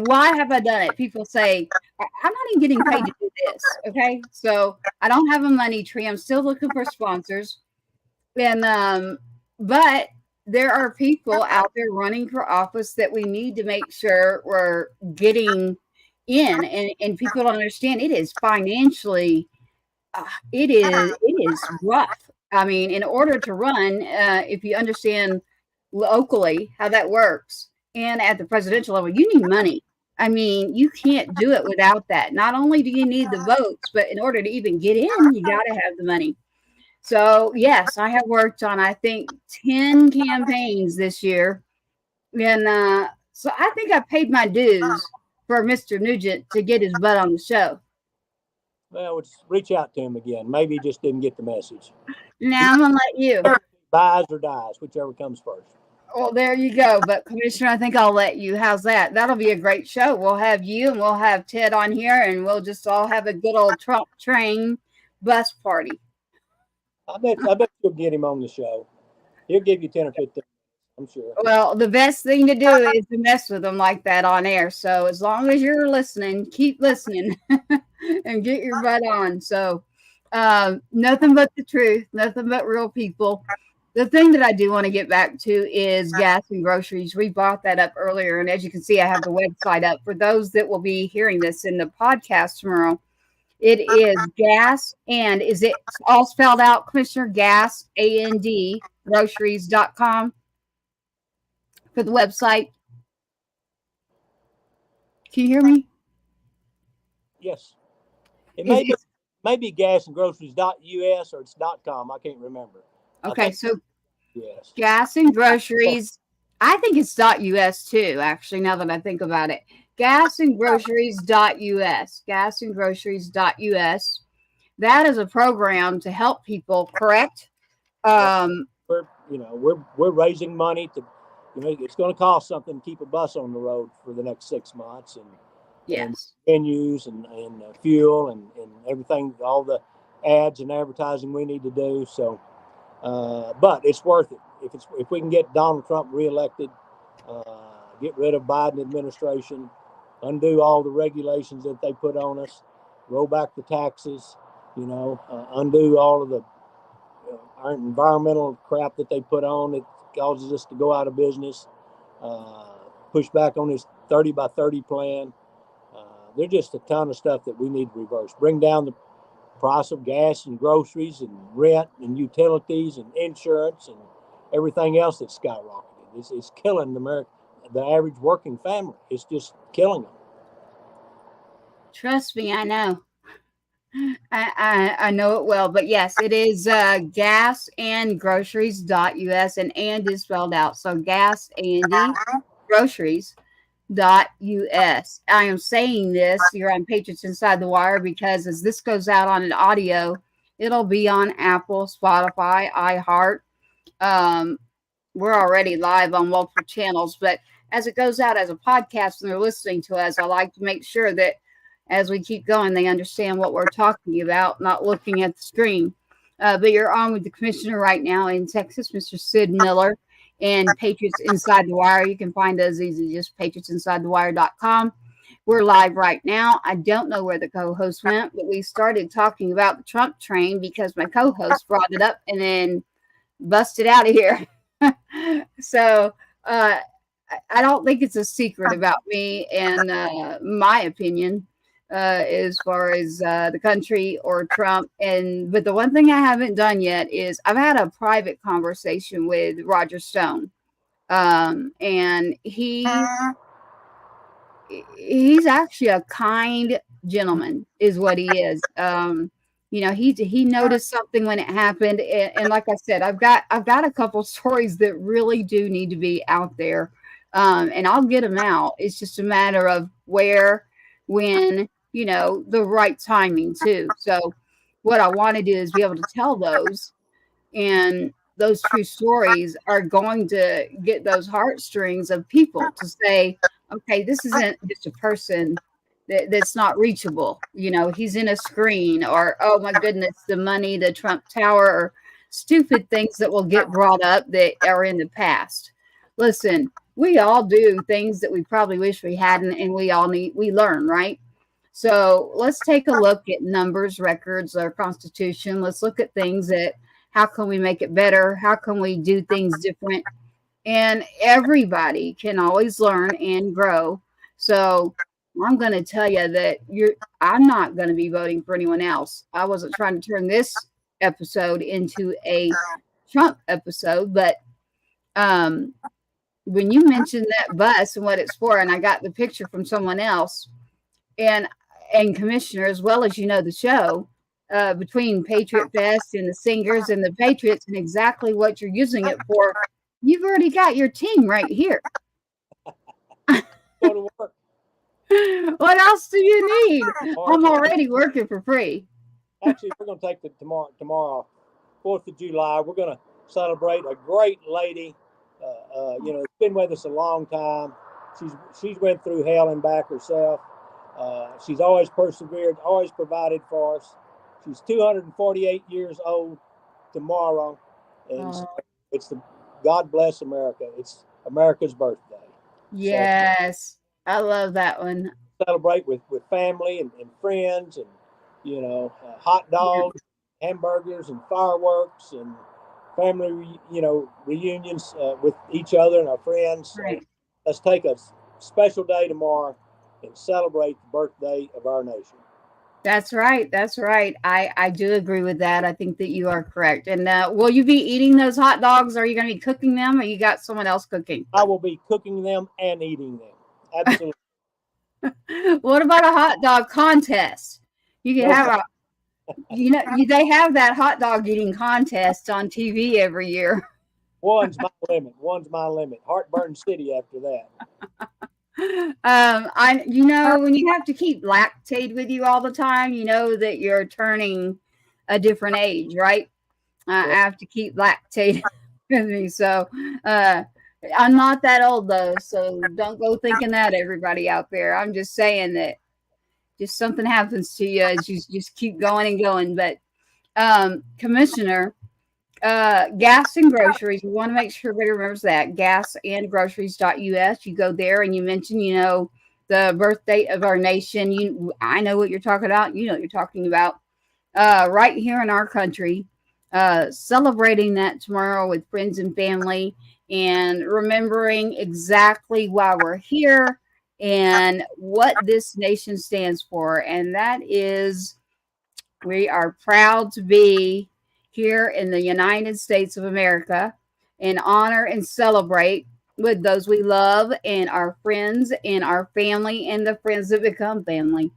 why have I done it? People say, I'm not even getting paid to do this. Okay. So I don't have a money tree. I'm still looking for sponsors. And, but there are people out there running for office that we need to make sure we're getting in, and people don't understand it is financially, it is rough. I mean, in order to run, if you understand locally how that works, and at the presidential level, you need money. I mean, you can't do it without that. Not only do you need the votes, but in order to even get in, you got to have the money. So, yes, I have worked on, I think, 10 campaigns this year. And so I think I paid my dues for Mr. Nugent to get his butt on the show. Well, just reach out to him again. Maybe he just didn't get the message. Now I'm going to let you. Buys or dies, whichever comes first. Well, there you go. But, Commissioner, I think I'll let you. How's that? That'll be a great show. We'll have you and we'll have Ted on here, and we'll just all have a good old Trump train bus party. I bet you'll get him on the show. He'll give you 10 or 15, I'm sure. Well, the best thing to do is to mess with them like that on air. So as long as you're listening, keep listening and get your butt on. So nothing but the truth, nothing but real people. The thing that I do want to get back to is gas and groceries. We brought that up earlier. And as you can see, I have the website up for those that will be hearing this in the podcast tomorrow. It is gas, and is it all spelled out, Commissioner? Gas, AND, groceries.com for the website. Can you hear me? Yes. It may be gasandgroceries.us or it's .com. I can't remember. Okay, so yes. Gas and groceries. I think it's .us too, actually, now that I think about it. Gasandgroceries.us. Gasandgroceries.us. That is a program to help people, correct? We're raising money to, it's going to cost something to keep a bus on the road for the next 6 months, and yes, and venues and fuel and everything, all the ads and advertising we need to do. So, but it's worth it if we can get Donald Trump reelected, get rid of Biden administration, undo all the regulations that they put on us. roll back the taxes, undo all of the our environmental crap that they put on that causes us to go out of business, push back on this 30 by 30 plan. There's just a ton of stuff that we need to reverse. Bring down the price of gas and groceries and rent and utilities and insurance and everything else that's skyrocketed. It's killing the average working family. It's just killing them. Trust me, I know. I know it well, but yes, it is gasandgroceries.us, and is spelled out. So gasandgroceries.us. I am saying this, you're on Patriots Inside the Wire, because as this goes out on an audio, it'll be on Apple, Spotify, iHeart. We're already live on multiple channels, but as it goes out as a podcast and they're listening to us, I like to make sure that as we keep going, they understand what we're talking about, not looking at the screen. But you're on with the commissioner right now in Texas, Mr. Sid Miller, and Patriots Inside the Wire. You can find us easy, just patriotsinsidethewire.com. We're live right now. I don't know where the co-host went, but we started talking about the Trump train because my co-host brought it up and then busted out of here. So I don't think it's a secret about me and my opinion as far as the country or Trump. But the one thing I haven't done yet is I've had a private conversation with Roger Stone. And he's actually a kind gentleman is what he is. He noticed something when it happened. And like I said, I've got a couple stories that really do need to be out there. And I'll get them out. It's just a matter of where, when, the right timing too. So what I want to do is be able to tell those, and those true stories are going to get those heartstrings of people to say, okay, this isn't just a person that's not reachable. He's in a screen, or, oh my goodness, the money, the Trump Tower, or stupid things that will get brought up that are in the past. Listen, we all do things that we probably wish we hadn't, and we learn, right? So let's take a look at numbers, records, our Constitution. Let's look at things that, how can we make it better? How can we do things different? And everybody can always learn and grow. So I'm going to tell you that I'm not going to be voting for anyone else. I wasn't trying to turn this episode into a Trump episode, but when you mentioned that bus and what it's for, and I got the picture from someone else, and Commissioner, as well as the show, between Patriot Fest and the singers and the Patriots and exactly what you're using it for, you've already got your team right here. Go to work. What else do you need? I'm already working for free. Actually, we're going to take tomorrow, 4th of July. We're going to celebrate a great lady. It's been with us a long time. She's went through hell and back herself. She's always persevered, always provided for us. She's 248 years old tomorrow, and it's the God bless America. It's America's birthday. Yes, so, I love that one. Celebrate with family and friends, and hot dogs, hamburgers, and fireworks, and family reunions with each other and our friends. Right. Let's take a special day tomorrow and celebrate the birthday of our nation. That's right. That's right. I do agree with that. I think that you are correct. And will you be eating those hot dogs? Are you going to be cooking them, or you got someone else cooking? I will be cooking them and eating them. Absolutely. What about a hot dog contest? You can have they have that hot dog eating contest on TV every year. One's my limit. Heartburn City after that. When you have to keep lactate with you all the time, that you're turning a different age, right? I have to keep lactate with me. So I'm not that old though, so don't go thinking that, everybody out there. I'm just saying that just something happens to you as you just keep going and going. But Commissioner, gas and groceries, we want to make sure everybody remembers that, gasandgroceries.us. You go there and you mention, the birth date of our nation. I know what you're talking about. You know what you're talking about. Right here in our country, celebrating that tomorrow with friends and family, and remembering exactly why we're here and what this nation stands for. And that is, we are proud to be here in the United States of America and honor and celebrate with those we love and our friends and our family and the friends that become family.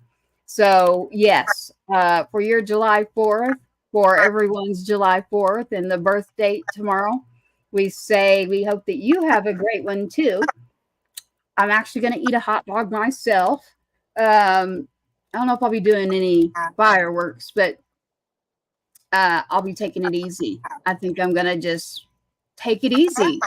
So, yes, for your July 4th, for everyone's July 4th and the birth date tomorrow, we say we hope that you have a great one too. I'm actually going to eat a hot dog myself. I don't know if I'll be doing any fireworks, but I'll be taking it easy. I think I'm going to just take it easy.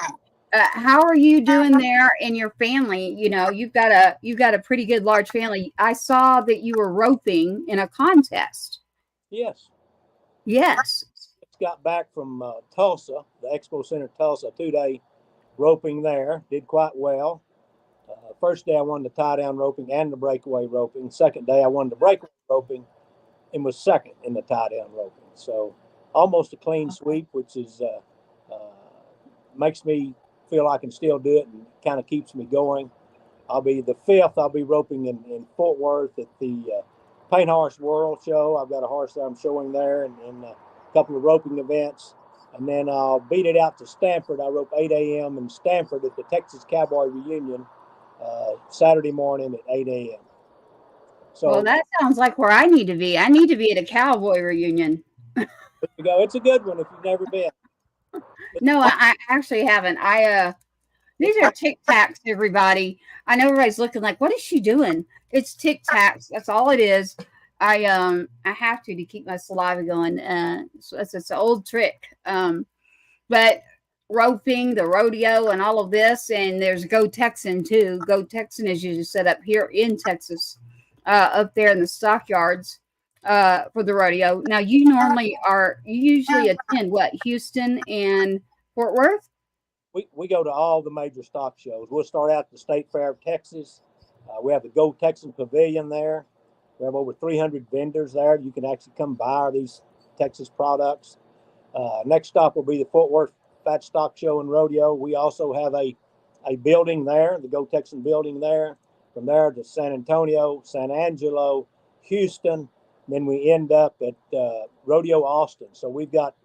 How are you doing there in your family? You know, you've got a pretty good large family. I saw that you were roping in a contest. Yes. Yes. Just got back from Tulsa, the Expo Center, Tulsa, 2-day roping there. Did quite well. First day I won the tie down roping and the breakaway roping. Second day I won the breakaway roping and was second in the tie down roping. So almost a clean sweep, which is makes me feel I can still do it and kind of keeps me going. I'll be the 5th. I'll be roping in Fort Worth at the Paint Horse World Show. I've got a horse that I'm showing there and a couple of roping events. And then I'll beat it out to Stanford. I rope 8 a.m. in Stanford at the Texas Cowboy Reunion Saturday morning at 8 a.m. So, well, that sounds like where I need to be. I need to be at a cowboy reunion. There you go. It's a good one if you've never been. No, I actually haven't. These are Tic Tacs, everybody. I know everybody's looking like, what is she doing? It's Tic Tacs. That's all it is. I have to keep my saliva going. So it's an old trick. But roping, the rodeo, and all of this, and there's Go Texan too. Go Texan is usually set up here in Texas, up there in the stockyards for the rodeo. Now, you usually attend what, Houston and Fort Worth? We go to all the major stock shows. We'll start out at the State Fair of Texas. We have the Go Texan Pavilion there. We have over 300 vendors there. You can actually come buy these Texas products. Next stop will be the Fort Worth Fat Stock Show and Rodeo. We also have a building there, the Go Texan building there. From there to San Antonio, San Angelo, Houston. Then we end up at Rodeo Austin. So we've got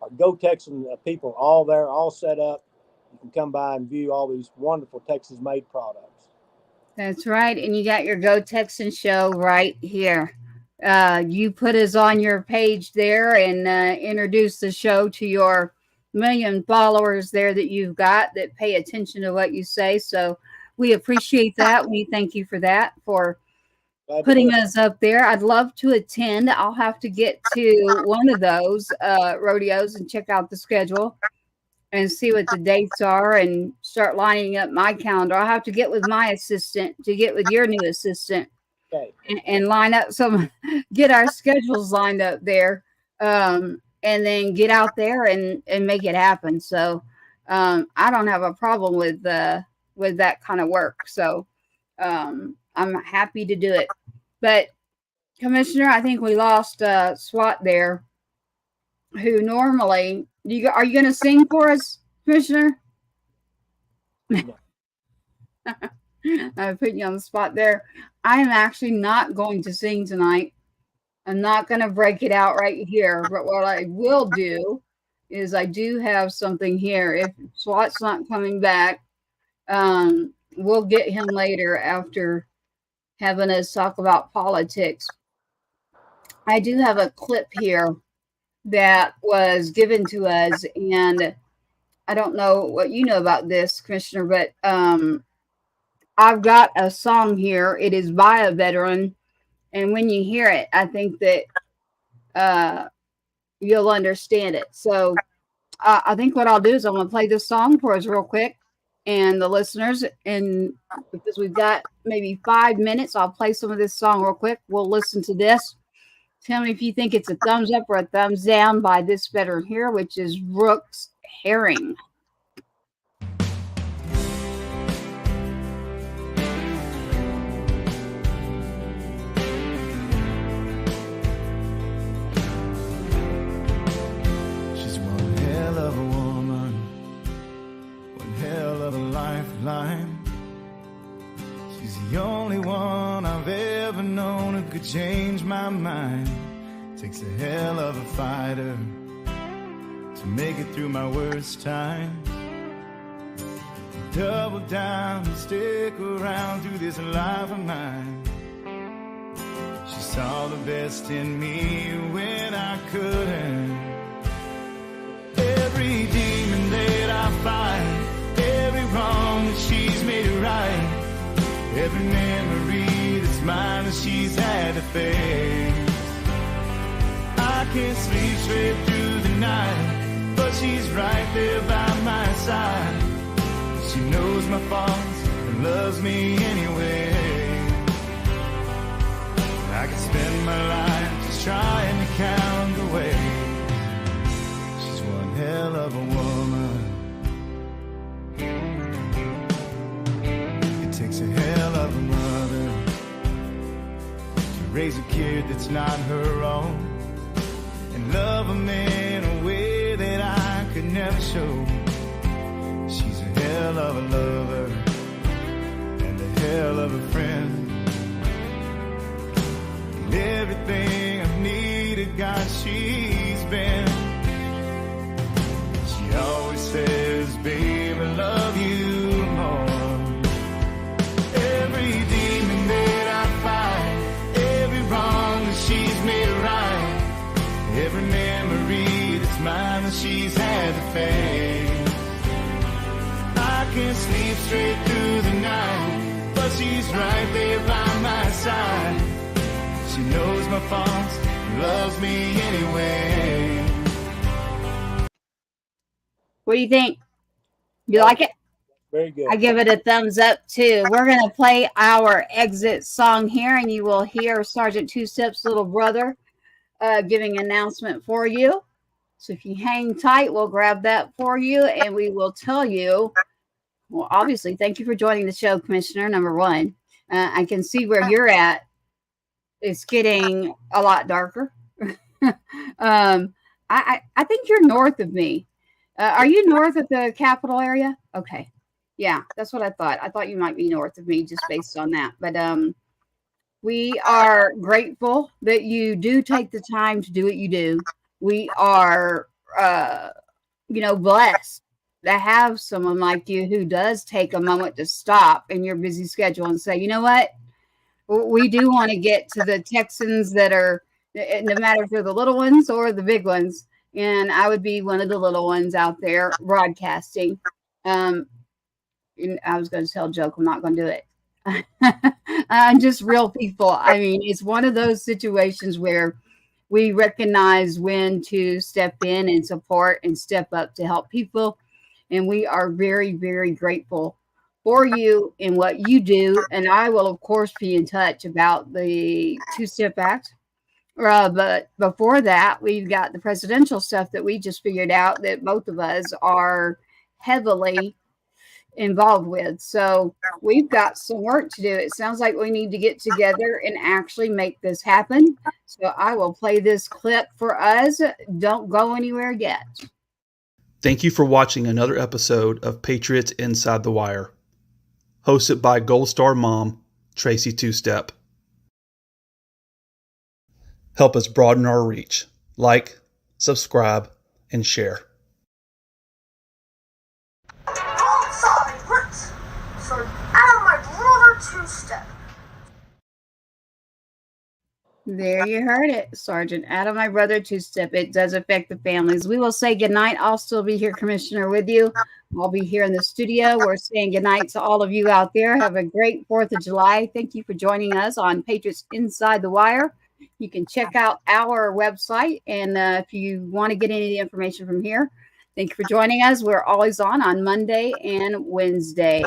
our Go Texan people all there, all set up. You can come by and view all these wonderful Texas-made products. That's right. And you got your Go Texan show right here. You put us on your page there and introduce the show to your million followers there that you've got that pay attention to what you say. So we appreciate that. We thank you for that, for putting us up there. I'd love to attend. I'll have to get to one of those rodeos and check out the schedule and see what the dates are and start lining up my calendar. I'll have to get with my assistant to get with your new assistant. Okay. And line up get our schedules lined up there, and then get out there and make it happen. So I don't have a problem with that kind of work. So I'm happy to do it. But Commissioner, I think we lost SWAT there, who normally are you going to sing for us, Commissioner? No. I put you on the spot there. I am actually not going to sing tonight. I'm not going to break it out right here. But what I will do is I do have something here. If SWAT's not coming back, we'll get him later after having us talk about politics. I do have a clip here that was given to us, and I don't know what you know about this, Commissioner, but I've got a song here. It is by a veteran, and when you hear it, I think that you'll understand it. So I think what I'll do is I'm going to play this song for us real quick, and the listeners, and because we've got maybe 5 minutes, I'll play some of this song real quick. We'll listen to this. Tell me if you think it's a thumbs up or a thumbs down by this veteran here, which is Brooks Herring. She's the only one I've ever known who could change my mind. Takes a hell of a fighter to make it through my worst times. Double down and stick around through this life of mine. She saw the best in me when I couldn't. Every demon that I fight, every wrong that she's made it right, every memory that's mine that she's had to face. I can't sleep straight through the night, but she's right there by my side. She knows my faults and loves me anyway. I could spend my life just trying to count the ways. She's one hell of a woman. It takes a hell of a mother to raise a kid that's not her own, and love him in a way that I could never show. She's a hell of a lover and a hell of a friend. And everything I've needed, God, she's been. She always says, babe, I love you more. Every demon that I fight, every wrong that she's made right, every memory that's mine that she's had to face. I can't sleep straight through the night, but she's right there by my side. She knows my faults and loves me anyway. What do you think? You like it? Very good. I give it a thumbs up too. We're going to play our exit song here, and you will hear Sergeant Two Step's little brother giving an announcement for you. So if you hang tight, we'll grab that for you, and we will tell you. Well, obviously, thank you for joining the show, Commissioner, number one. I can see where you're at. It's getting a lot darker. I think you're north of me. Are you north of the capital area? Okay. Yeah, that's what I thought. I thought you might be north of me just based on that. But we are grateful that you do take the time to do what you do. We are, blessed to have someone like you who does take a moment to stop in your busy schedule and say, you know what? We do want to get to the Texans that are, no matter if they're the little ones or the big ones. And I would be one of the little ones out there broadcasting. And I was going to tell a joke. I'm not going to do it. I'm just real people. I mean, it's one of those situations where we recognize when to step in and support and step up to help people. And we are very, very grateful for you and what you do. And I will, of course, be in touch about the Two-Step Act. But before that, we've got the presidential stuff that we just figured out that both of us are heavily involved with. So we've got some work to do. It sounds like we need to get together and actually make this happen. So I will play this clip for us. Don't go anywhere yet. Thank you for watching another episode of Patriots Inside the Wire, hosted by Gold Star Mom, Tracy Two-Step. Help us broaden our reach. Like, subscribe, and share. Outside, let's so out of my brother Two-Step. There you heard it, Sergeant. Out of my brother Two-Step. It does affect the families. We will say goodnight. I'll still be here, Commissioner, with you. I'll be here in the studio. We're saying goodnight to all of you out there. Have a great 4th of July. Thank you for joining us on Patriots Inside the Wire. You can check out our website. And if you want to get any of the information from here, thank you for joining us. We're always on Monday and Wednesday.